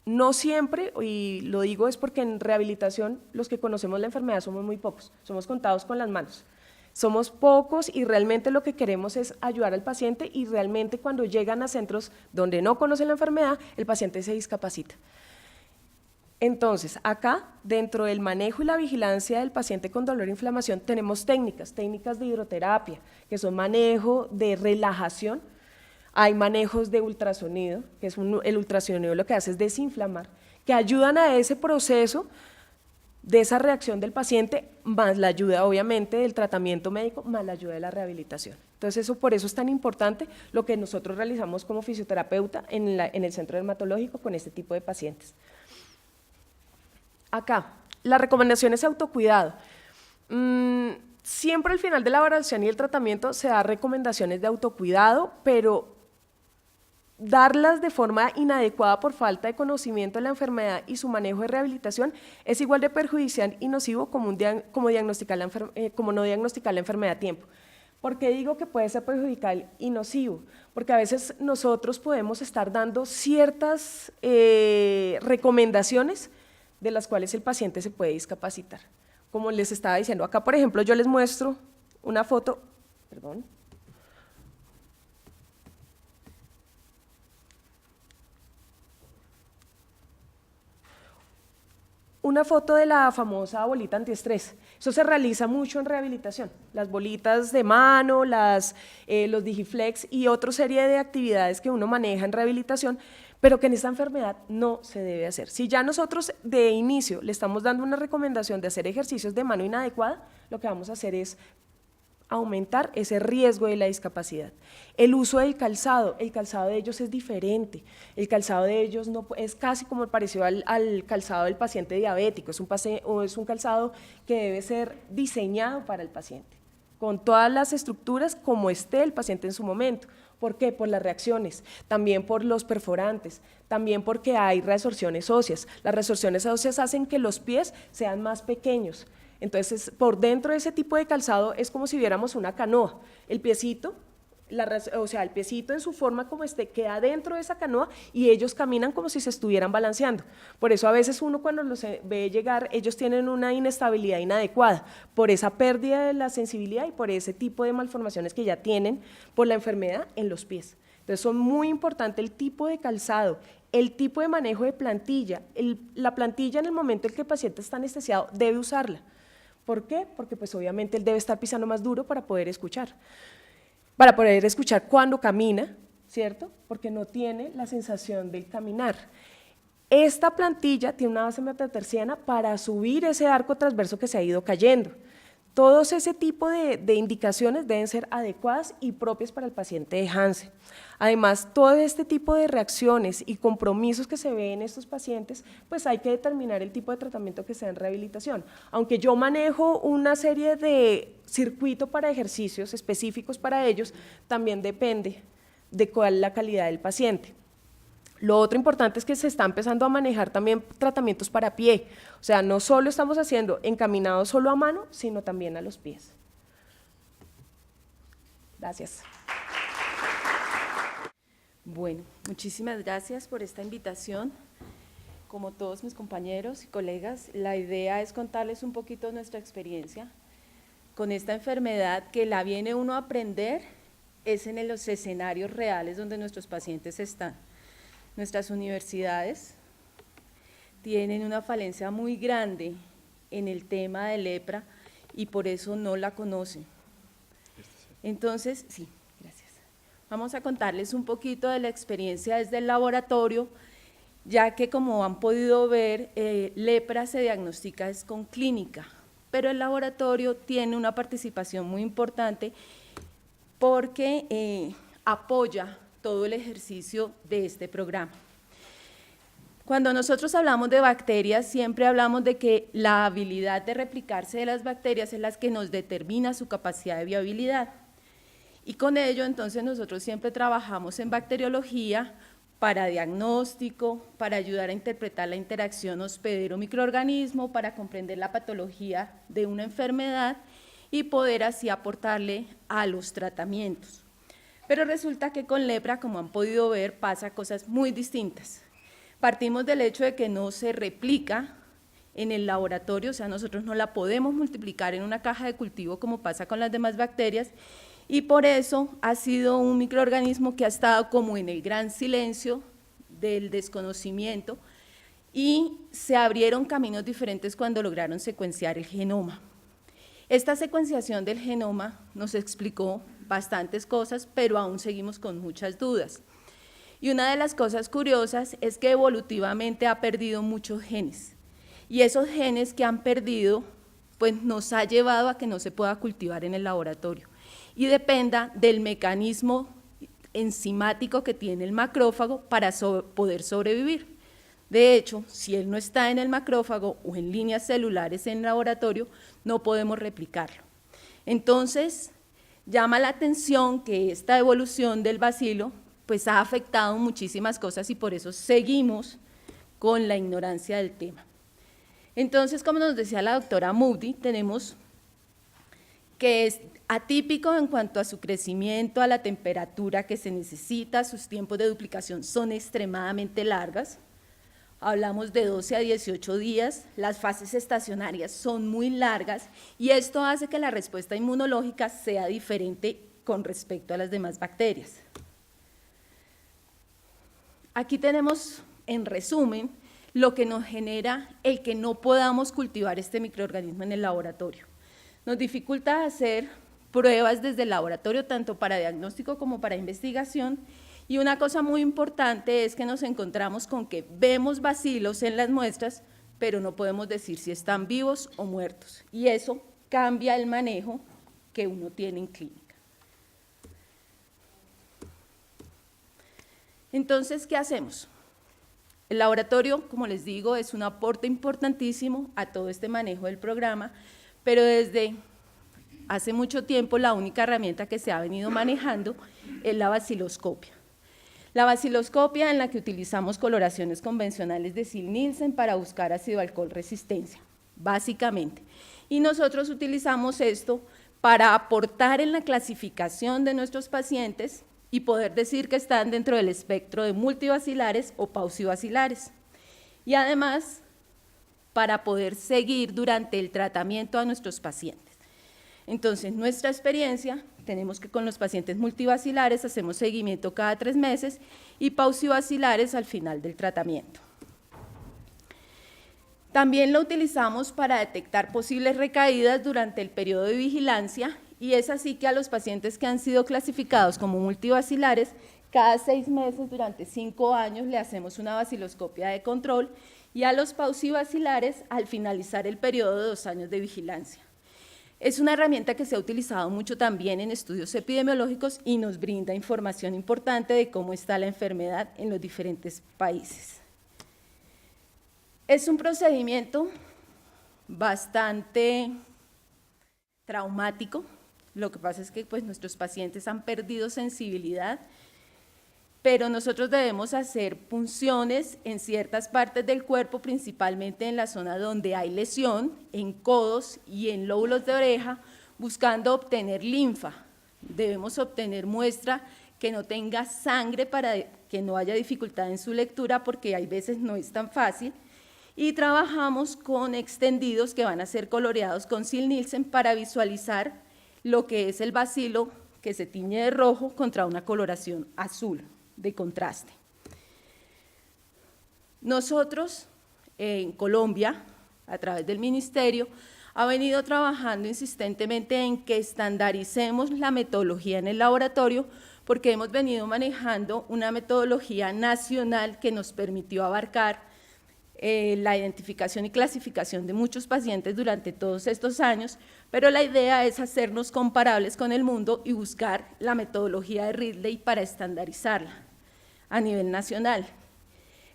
No siempre, y lo digo es porque en rehabilitación los que conocemos la enfermedad somos muy pocos, somos contados con las manos. Somos pocos y realmente lo que queremos es ayudar al paciente y realmente cuando llegan a centros donde no conocen la enfermedad, el paciente se discapacita. Entonces, acá, dentro del manejo y la vigilancia del paciente con dolor e inflamación, tenemos técnicas de hidroterapia, que son manejo de relajación. Hay manejos de ultrasonido, que es el ultrasonido lo que hace es desinflamar, que ayudan a ese proceso de esa reacción del paciente, más la ayuda obviamente del tratamiento médico, más la ayuda de la rehabilitación. Entonces por eso es tan importante lo que nosotros realizamos como fisioterapeuta en el centro dermatológico con este tipo de pacientes. Acá, las recomendaciones de autocuidado. Siempre al final de la evaluación y el tratamiento se da recomendaciones de autocuidado, pero darlas de forma inadecuada por falta de conocimiento de la enfermedad y su manejo de rehabilitación es igual de perjudicial y nocivo como no diagnosticar la enfermedad a tiempo. ¿Por qué digo que puede ser perjudicial y nocivo? Porque a veces nosotros podemos estar dando ciertas recomendaciones de las cuales el paciente se puede discapacitar. Como les estaba diciendo, acá por ejemplo yo les muestro una foto, perdón. Una foto de la famosa bolita antiestrés. Eso se realiza mucho en rehabilitación, las bolitas de mano, los Digiflex y otra serie de actividades que uno maneja en rehabilitación, pero que en esta enfermedad no se debe hacer. Si ya nosotros de inicio le estamos dando una recomendación de hacer ejercicios de mano inadecuada, lo que vamos a hacer es aumentar ese riesgo de la discapacidad. El uso del calzado, el calzado de ellos es diferente, el calzado de ellos no, es casi como parecido al calzado del paciente diabético, es un calzado que debe ser diseñado para el paciente, con todas las estructuras como esté el paciente en su momento. ¿Por qué? Por las reacciones, también por los perforantes, también porque hay resorciones óseas. Las resorciones óseas hacen que los pies sean más pequeños. Entonces, por dentro de ese tipo de calzado es como si viéramos una canoa. El piecito, el piecito en su forma como queda dentro de esa canoa y ellos caminan como si se estuvieran balanceando. Por eso a veces uno cuando los ve llegar, ellos tienen una inestabilidad inadecuada, por esa pérdida de la sensibilidad y por ese tipo de malformaciones que ya tienen por la enfermedad en los pies. Entonces, son muy importante el tipo de calzado, el tipo de manejo de plantilla. La plantilla en el momento en que el paciente está anestesiado debe usarla. ¿Por qué? Porque pues obviamente él debe estar pisando más duro para poder escuchar cuando camina, ¿cierto? Porque no tiene la sensación del caminar. Esta plantilla tiene una base metatarsiana para subir ese arco transverso que se ha ido cayendo. Todos ese tipo de indicaciones deben ser adecuadas y propias para el paciente de Hansen. Además, todo este tipo de reacciones y compromisos que se ven en estos pacientes, pues hay que determinar el tipo de tratamiento que sea en rehabilitación. Aunque yo manejo una serie de circuitos para ejercicios específicos para ellos, también depende de cuál es la calidad del paciente. Lo otro importante es que se está empezando a manejar también tratamientos para pie, o sea, no solo estamos haciendo encaminados solo a mano, sino también a los pies. Gracias.
Bueno, muchísimas gracias por esta invitación. Como todos mis compañeros y colegas, la idea es contarles un poquito nuestra experiencia con esta enfermedad, que la viene uno a aprender es en los escenarios reales donde nuestros pacientes están. Nuestras universidades tienen una falencia muy grande en el tema de lepra y por eso no la conocen. Entonces, sí, gracias. Vamos a contarles un poquito de la experiencia desde el laboratorio, ya que como han podido ver, lepra se diagnostica es con clínica, pero el laboratorio tiene una participación muy importante porque apoya todo el ejercicio de este programa. Cuando nosotros hablamos de bacterias, siempre hablamos de que la habilidad de replicarse de las bacterias es la que nos determina su capacidad de viabilidad. Y con ello, entonces, nosotros siempre trabajamos en bacteriología para diagnóstico, para ayudar a interpretar la interacción hospedero-microorganismo, para comprender la patología de una enfermedad y poder así aportarle a los tratamientos. Pero resulta que con lepra, como han podido ver, pasa cosas muy distintas. Partimos del hecho de que no se replica en el laboratorio, o sea, nosotros no la podemos multiplicar en una caja de cultivo como pasa con las demás bacterias, y por eso ha sido un microorganismo que ha estado como en el gran silencio del desconocimiento y se abrieron caminos diferentes cuando lograron secuenciar el genoma. Esta secuenciación del genoma nos explicó bastantes cosas, pero aún seguimos con muchas dudas. Y una de las cosas curiosas es que evolutivamente ha perdido muchos genes, y esos genes que han perdido, pues nos ha llevado a que no se pueda cultivar en el laboratorio y dependa del mecanismo enzimático que tiene el macrófago para poder sobrevivir. De hecho, si él no está en el macrófago o en líneas celulares en el laboratorio, no podemos replicarlo. Entonces, llama la atención que esta evolución del bacilo pues ha afectado muchísimas cosas y por eso seguimos con la ignorancia del tema. Entonces, como nos decía la doctora Moody, tenemos que es atípico en cuanto a su crecimiento, a la temperatura que se necesita, sus tiempos de duplicación son extremadamente largas, hablamos de 12 a 18 días, las fases estacionarias son muy largas y esto hace que la respuesta inmunológica sea diferente con respecto a las demás bacterias. Aquí tenemos, en resumen, lo que nos genera el que no podamos cultivar este microorganismo en el laboratorio. Nos dificulta hacer pruebas desde el laboratorio, tanto para diagnóstico como para investigación, y una cosa muy importante es que nos encontramos con que vemos bacilos en las muestras, pero no podemos decir si están vivos o muertos, y eso cambia el manejo que uno tiene en clínica. Entonces, ¿qué hacemos? El laboratorio, como les digo, es un aporte importantísimo a todo este manejo del programa, pero desde hace mucho tiempo la única herramienta que se ha venido manejando es la baciloscopia. La baciloscopia en la que utilizamos coloraciones convencionales de Ziehl-Neelsen para buscar ácido-alcohol resistencia, básicamente. Y nosotros utilizamos esto para aportar en la clasificación de nuestros pacientes y poder decir que están dentro del espectro de multibacilares o paucibacilares. Y además, para poder seguir durante el tratamiento a nuestros pacientes. Entonces, nuestra experiencia, tenemos que con los pacientes multibacilares hacemos seguimiento cada 3 meses y paucibacilares al final del tratamiento. También lo utilizamos para detectar posibles recaídas durante el periodo de vigilancia y es así que a los pacientes que han sido clasificados como multibacilares, cada 6 meses durante 5 años le hacemos una baciloscopia de control y a los paucibacilares al finalizar el periodo de 2 años de vigilancia. Es una herramienta que se ha utilizado mucho también en estudios epidemiológicos y nos brinda información importante de cómo está la enfermedad en los diferentes países. Es un procedimiento bastante traumático, lo que pasa es que pues, nuestros pacientes han perdido sensibilidad, pero nosotros debemos hacer punciones en ciertas partes del cuerpo, principalmente en la zona donde hay lesión, en codos y en lóbulos de oreja, buscando obtener linfa debemos obtener muestra que no tenga sangre para que no haya dificultad en su lectura, porque hay veces no es tan fácil, y trabajamos con extendidos que van a ser coloreados con Sil-Nielsen para visualizar lo que es el bacilo que se tiñe de rojo contra una coloración azul de contraste. Nosotros, en Colombia, a través del Ministerio, ha venido trabajando insistentemente en que estandaricemos la metodología en el laboratorio, porque hemos venido manejando una metodología nacional que nos permitió abarcar la identificación y clasificación de muchos pacientes durante todos estos años, pero la idea es hacernos comparables con el mundo y buscar la metodología de Ridley para estandarizarla a nivel nacional.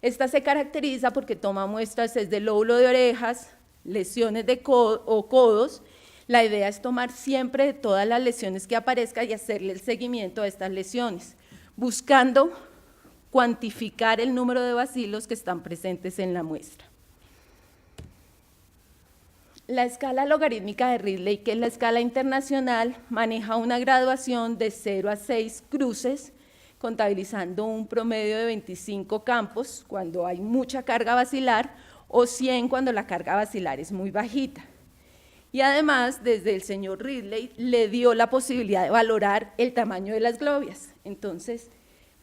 Esta se caracteriza porque toma muestras desde el lóbulo de orejas, lesiones de codos. La idea es tomar siempre de todas las lesiones que aparezcan y hacerle el seguimiento a estas lesiones, buscando cuantificar el número de bacilos que están presentes en la muestra. La escala logarítmica de Ridley, que es la escala internacional, maneja una graduación de 0 a 6 cruces, contabilizando un promedio de 25 campos cuando hay mucha carga basilar o 100 cuando la carga basilar es muy bajita. Y además, desde el señor Ridley le dio la posibilidad de valorar el tamaño de las globias. Entonces,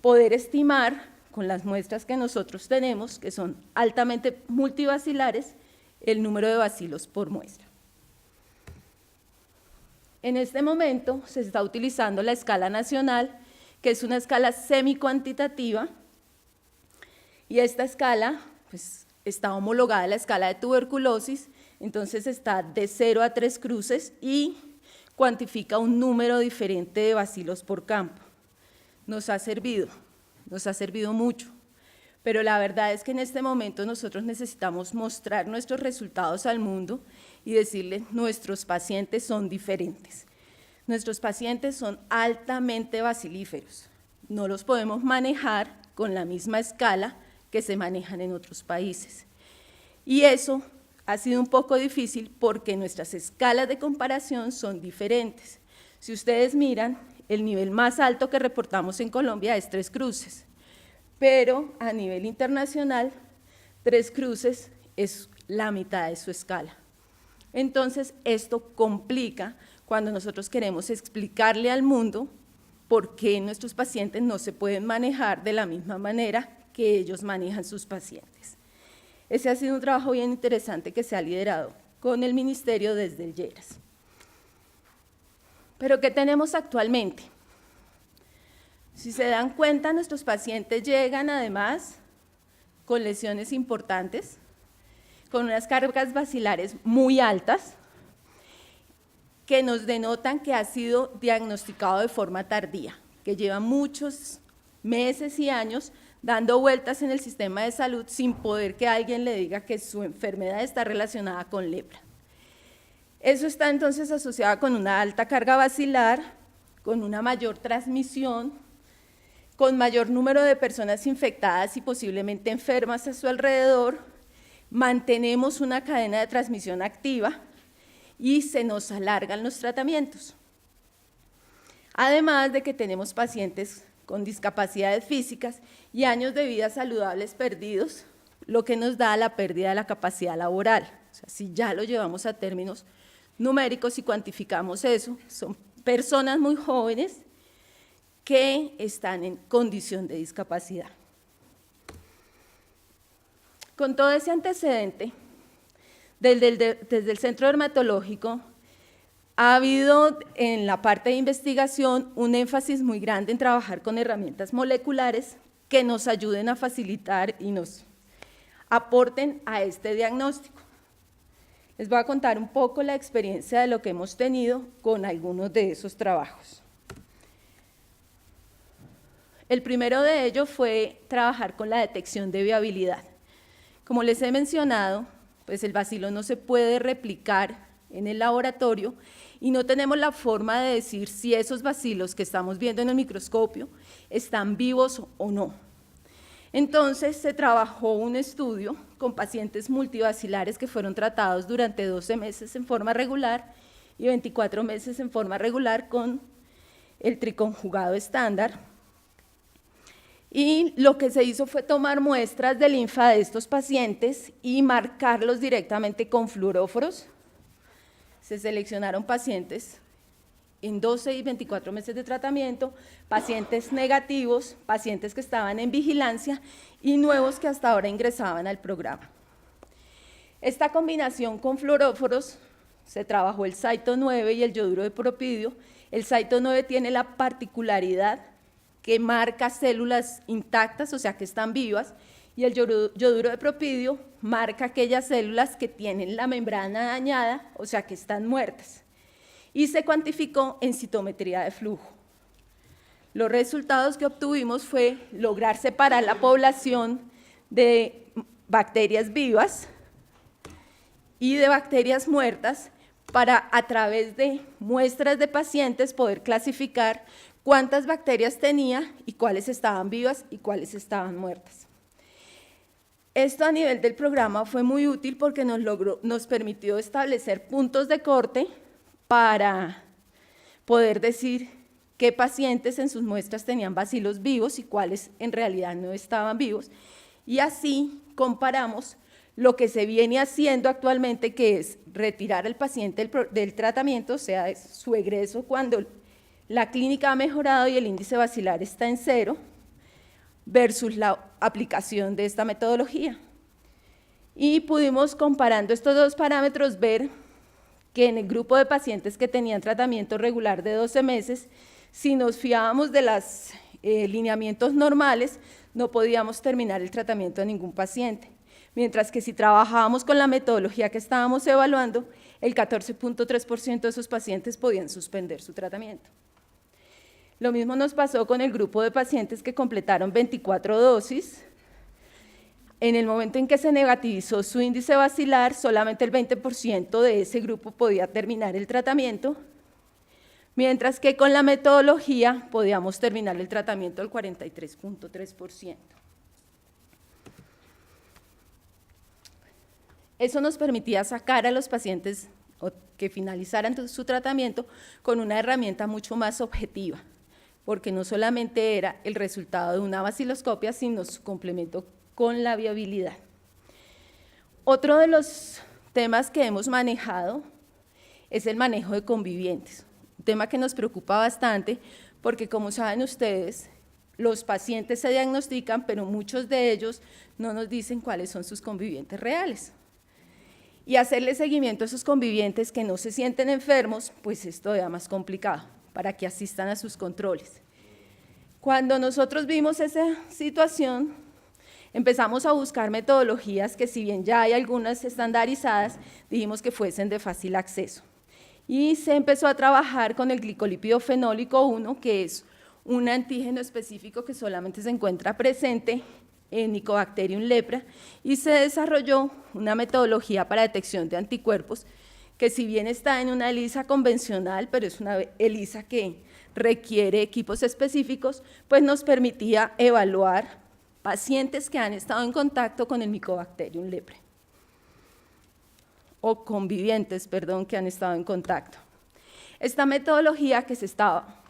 poder estimar con las muestras que nosotros tenemos, que son altamente multibacilares, el número de bacilos por muestra. En este momento se está utilizando la escala nacional, que es una escala semi-cuantitativa, y esta escala pues, está homologada a la escala de tuberculosis, entonces está de 0 a 3 cruces y cuantifica un número diferente de bacilos por campo. Nos ha servido mucho, pero la verdad es que en este momento nosotros necesitamos mostrar nuestros resultados al mundo y decirles nuestros pacientes son diferentes. Nuestros pacientes son altamente bacilíferos, no los podemos manejar con la misma escala que se manejan en otros países. Y eso ha sido un poco difícil porque nuestras escalas de comparación son diferentes. Si ustedes miran, el nivel más alto que reportamos en Colombia es 3 cruces, pero a nivel internacional 3 cruces es la mitad de su escala. Entonces, esto complica cuando nosotros queremos explicarle al mundo por qué nuestros pacientes no se pueden manejar de la misma manera que ellos manejan sus pacientes. Ese ha sido un trabajo bien interesante que se ha liderado con el Ministerio desde el IERAS. ¿Pero qué tenemos actualmente? Si se dan cuenta, nuestros pacientes llegan además con lesiones importantes, con unas cargas bacilares muy altas, que nos denotan que ha sido diagnosticado de forma tardía, que lleva muchos meses y años dando vueltas en el sistema de salud sin poder que alguien le diga que su enfermedad está relacionada con lepra. Eso está entonces asociado con una alta carga basilar, con una mayor transmisión, con mayor número de personas infectadas y posiblemente enfermas a su alrededor. Mantenemos una cadena de transmisión activa y se nos alargan los tratamientos. Además de que tenemos pacientes con discapacidades físicas y años de vida saludables perdidos, lo que nos da la pérdida de la capacidad laboral. O sea, si ya lo llevamos a términos numéricos y cuantificamos eso, son personas muy jóvenes que están en condición de discapacidad. Con todo ese antecedente, desde el Centro Dermatológico, ha habido en la parte de investigación un énfasis muy grande en trabajar con herramientas moleculares que nos ayuden a facilitar y nos aporten a este diagnóstico. Les voy a contar un poco la experiencia de lo que hemos tenido con algunos de esos trabajos. El primero de ellos fue trabajar con la detección de viabilidad. Como les he mencionado, pues el bacilo no se puede replicar en el laboratorio y no tenemos la forma de decir si esos bacilos que estamos viendo en el microscopio están vivos o no. Entonces se trabajó un estudio con pacientes multibacilares que fueron tratados durante 12 meses en forma regular y 24 meses en forma regular con el triconjugado estándar. Y lo que se hizo fue tomar muestras de linfa de estos pacientes y marcarlos directamente con fluoróforos. Se seleccionaron pacientes en 12 y 24 meses de tratamiento, pacientes negativos, pacientes que estaban en vigilancia y nuevos que hasta ahora ingresaban al programa. Esta combinación con fluoróforos se trabajó el Cyto 9 y el yoduro de propidio. El Cyto 9 tiene la particularidad que marca células intactas, o sea que están vivas, y el yoduro de propidio marca aquellas células que tienen la membrana dañada, o sea que están muertas. Y se cuantificó en citometría de flujo. Los resultados que obtuvimos fue lograr separar la población de bacterias vivas y de bacterias muertas para, a través de muestras de pacientes, poder clasificar cuántas bacterias tenía y cuáles estaban vivas y cuáles estaban muertas. Esto a nivel del programa fue muy útil porque nos permitió establecer puntos de corte para poder decir qué pacientes en sus muestras tenían bacilos vivos y cuáles en realidad no estaban vivos. Y así comparamos lo que se viene haciendo actualmente, que es retirar al paciente del tratamiento, o sea, su egreso cuando la clínica ha mejorado y el índice bacilar está en 0, versus la aplicación de esta metodología. Y pudimos, comparando estos dos parámetros, ver que en el grupo de pacientes que tenían tratamiento regular de 12 meses, si nos fiábamos de los lineamientos normales, no podíamos terminar el tratamiento de ningún paciente. Mientras que si trabajábamos con la metodología que estábamos evaluando, el 14.3% de esos pacientes podían suspender su tratamiento. Lo mismo nos pasó con el grupo de pacientes que completaron 24 dosis. En el momento en que se negativizó su índice bacilar, solamente el 20% de ese grupo podía terminar el tratamiento, mientras que con la metodología podíamos terminar el tratamiento al 43.3%. Eso nos permitía sacar a los pacientes que finalizaran su tratamiento con una herramienta mucho más objetiva, porque no solamente era el resultado de una baciloscopia, sino su complemento con la viabilidad. Otro de los temas que hemos manejado es el manejo de convivientes, un tema que nos preocupa bastante porque, como saben ustedes, los pacientes se diagnostican, pero muchos de ellos no nos dicen cuáles son sus convivientes reales. Y hacerle seguimiento a esos convivientes que no se sienten enfermos, pues es todavía más complicado, para que asistan a sus controles. Cuando nosotros vimos esa situación, empezamos a buscar metodologías que, si bien ya hay algunas estandarizadas, dijimos que fuesen de fácil acceso. Y se empezó a trabajar con el glicolípido fenólico 1, que es un antígeno específico que solamente se encuentra presente en Mycobacterium lepra, y se desarrolló una metodología para detección de anticuerpos que, si bien está en una ELISA convencional, pero es una ELISA que requiere equipos específicos, pues nos permitía evaluar pacientes que han estado en contacto con el Mycobacterium lepra, o convivientes, perdón, que han estado en contacto. Esta metodología que se estaba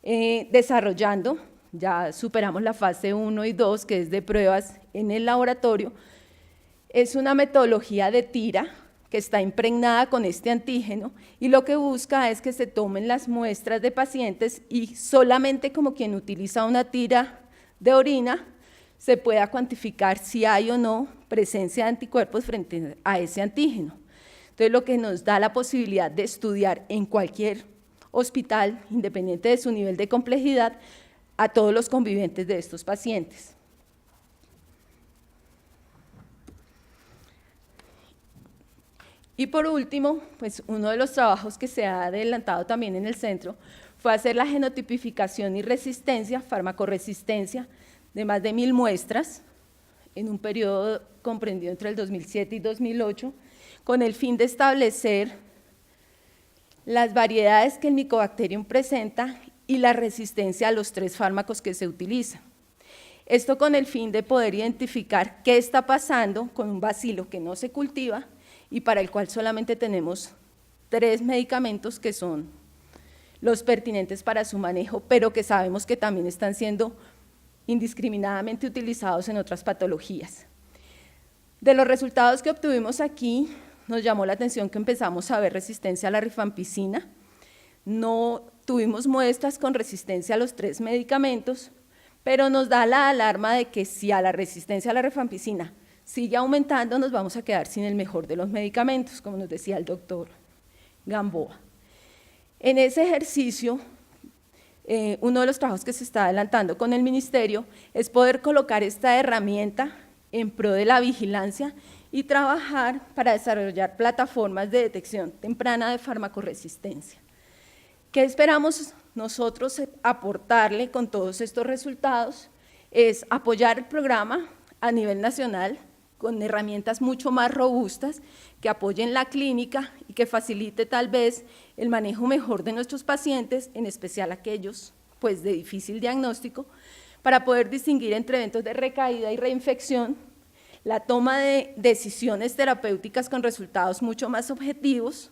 desarrollando, ya superamos la fase 1 y 2, que es de pruebas en el laboratorio, es una metodología de tira que está impregnada con este antígeno, y lo que busca es que se tomen las muestras de pacientes y solamente como quien utiliza una tira de orina se pueda cuantificar si hay o no presencia de anticuerpos frente a ese antígeno. Entonces, lo que nos da la posibilidad de estudiar en cualquier hospital, independiente de su nivel de complejidad, a todos los convivientes de estos pacientes. Y por último, pues uno de los trabajos que se ha adelantado también en el centro fue hacer la genotipificación y resistencia, farmacoresistencia, de más de 1000 muestras en un periodo comprendido entre el 2007 y 2008, con el fin de establecer las variedades que el Mycobacterium presenta y la resistencia a los 3 fármacos que se utilizan. Esto con el fin de poder identificar qué está pasando con un bacilo que no se cultiva y para el cual solamente tenemos 3 medicamentos, que son los pertinentes para su manejo, pero que sabemos que también están siendo indiscriminadamente utilizados en otras patologías. De los resultados que obtuvimos aquí, nos llamó la atención que empezamos a ver resistencia a la rifampicina. No tuvimos muestras con resistencia a los 3 medicamentos, pero nos da la alarma de que si a la resistencia a la rifampicina sigue aumentando, nos vamos a quedar sin el mejor de los medicamentos, como nos decía el doctor Gamboa. En ese ejercicio, uno de los trabajos que se está adelantando con el Ministerio es poder colocar esta herramienta en pro de la vigilancia y trabajar para desarrollar plataformas de detección temprana de farmacoresistencia. ¿Qué esperamos nosotros aportarle con todos estos resultados? Es apoyar el programa a nivel nacional con herramientas mucho más robustas que apoyen la clínica y que facilite tal vez el manejo mejor de nuestros pacientes, en especial aquellos pues, de difícil diagnóstico, para poder distinguir entre eventos de recaída y reinfección, la toma de decisiones terapéuticas con resultados mucho más objetivos,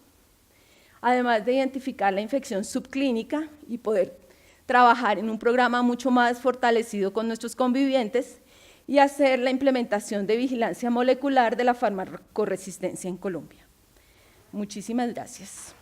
además de identificar la infección subclínica y poder trabajar en un programa mucho más fortalecido con nuestros convivientes y hacer la implementación de vigilancia molecular de la farmacoresistencia en Colombia. Muchísimas gracias.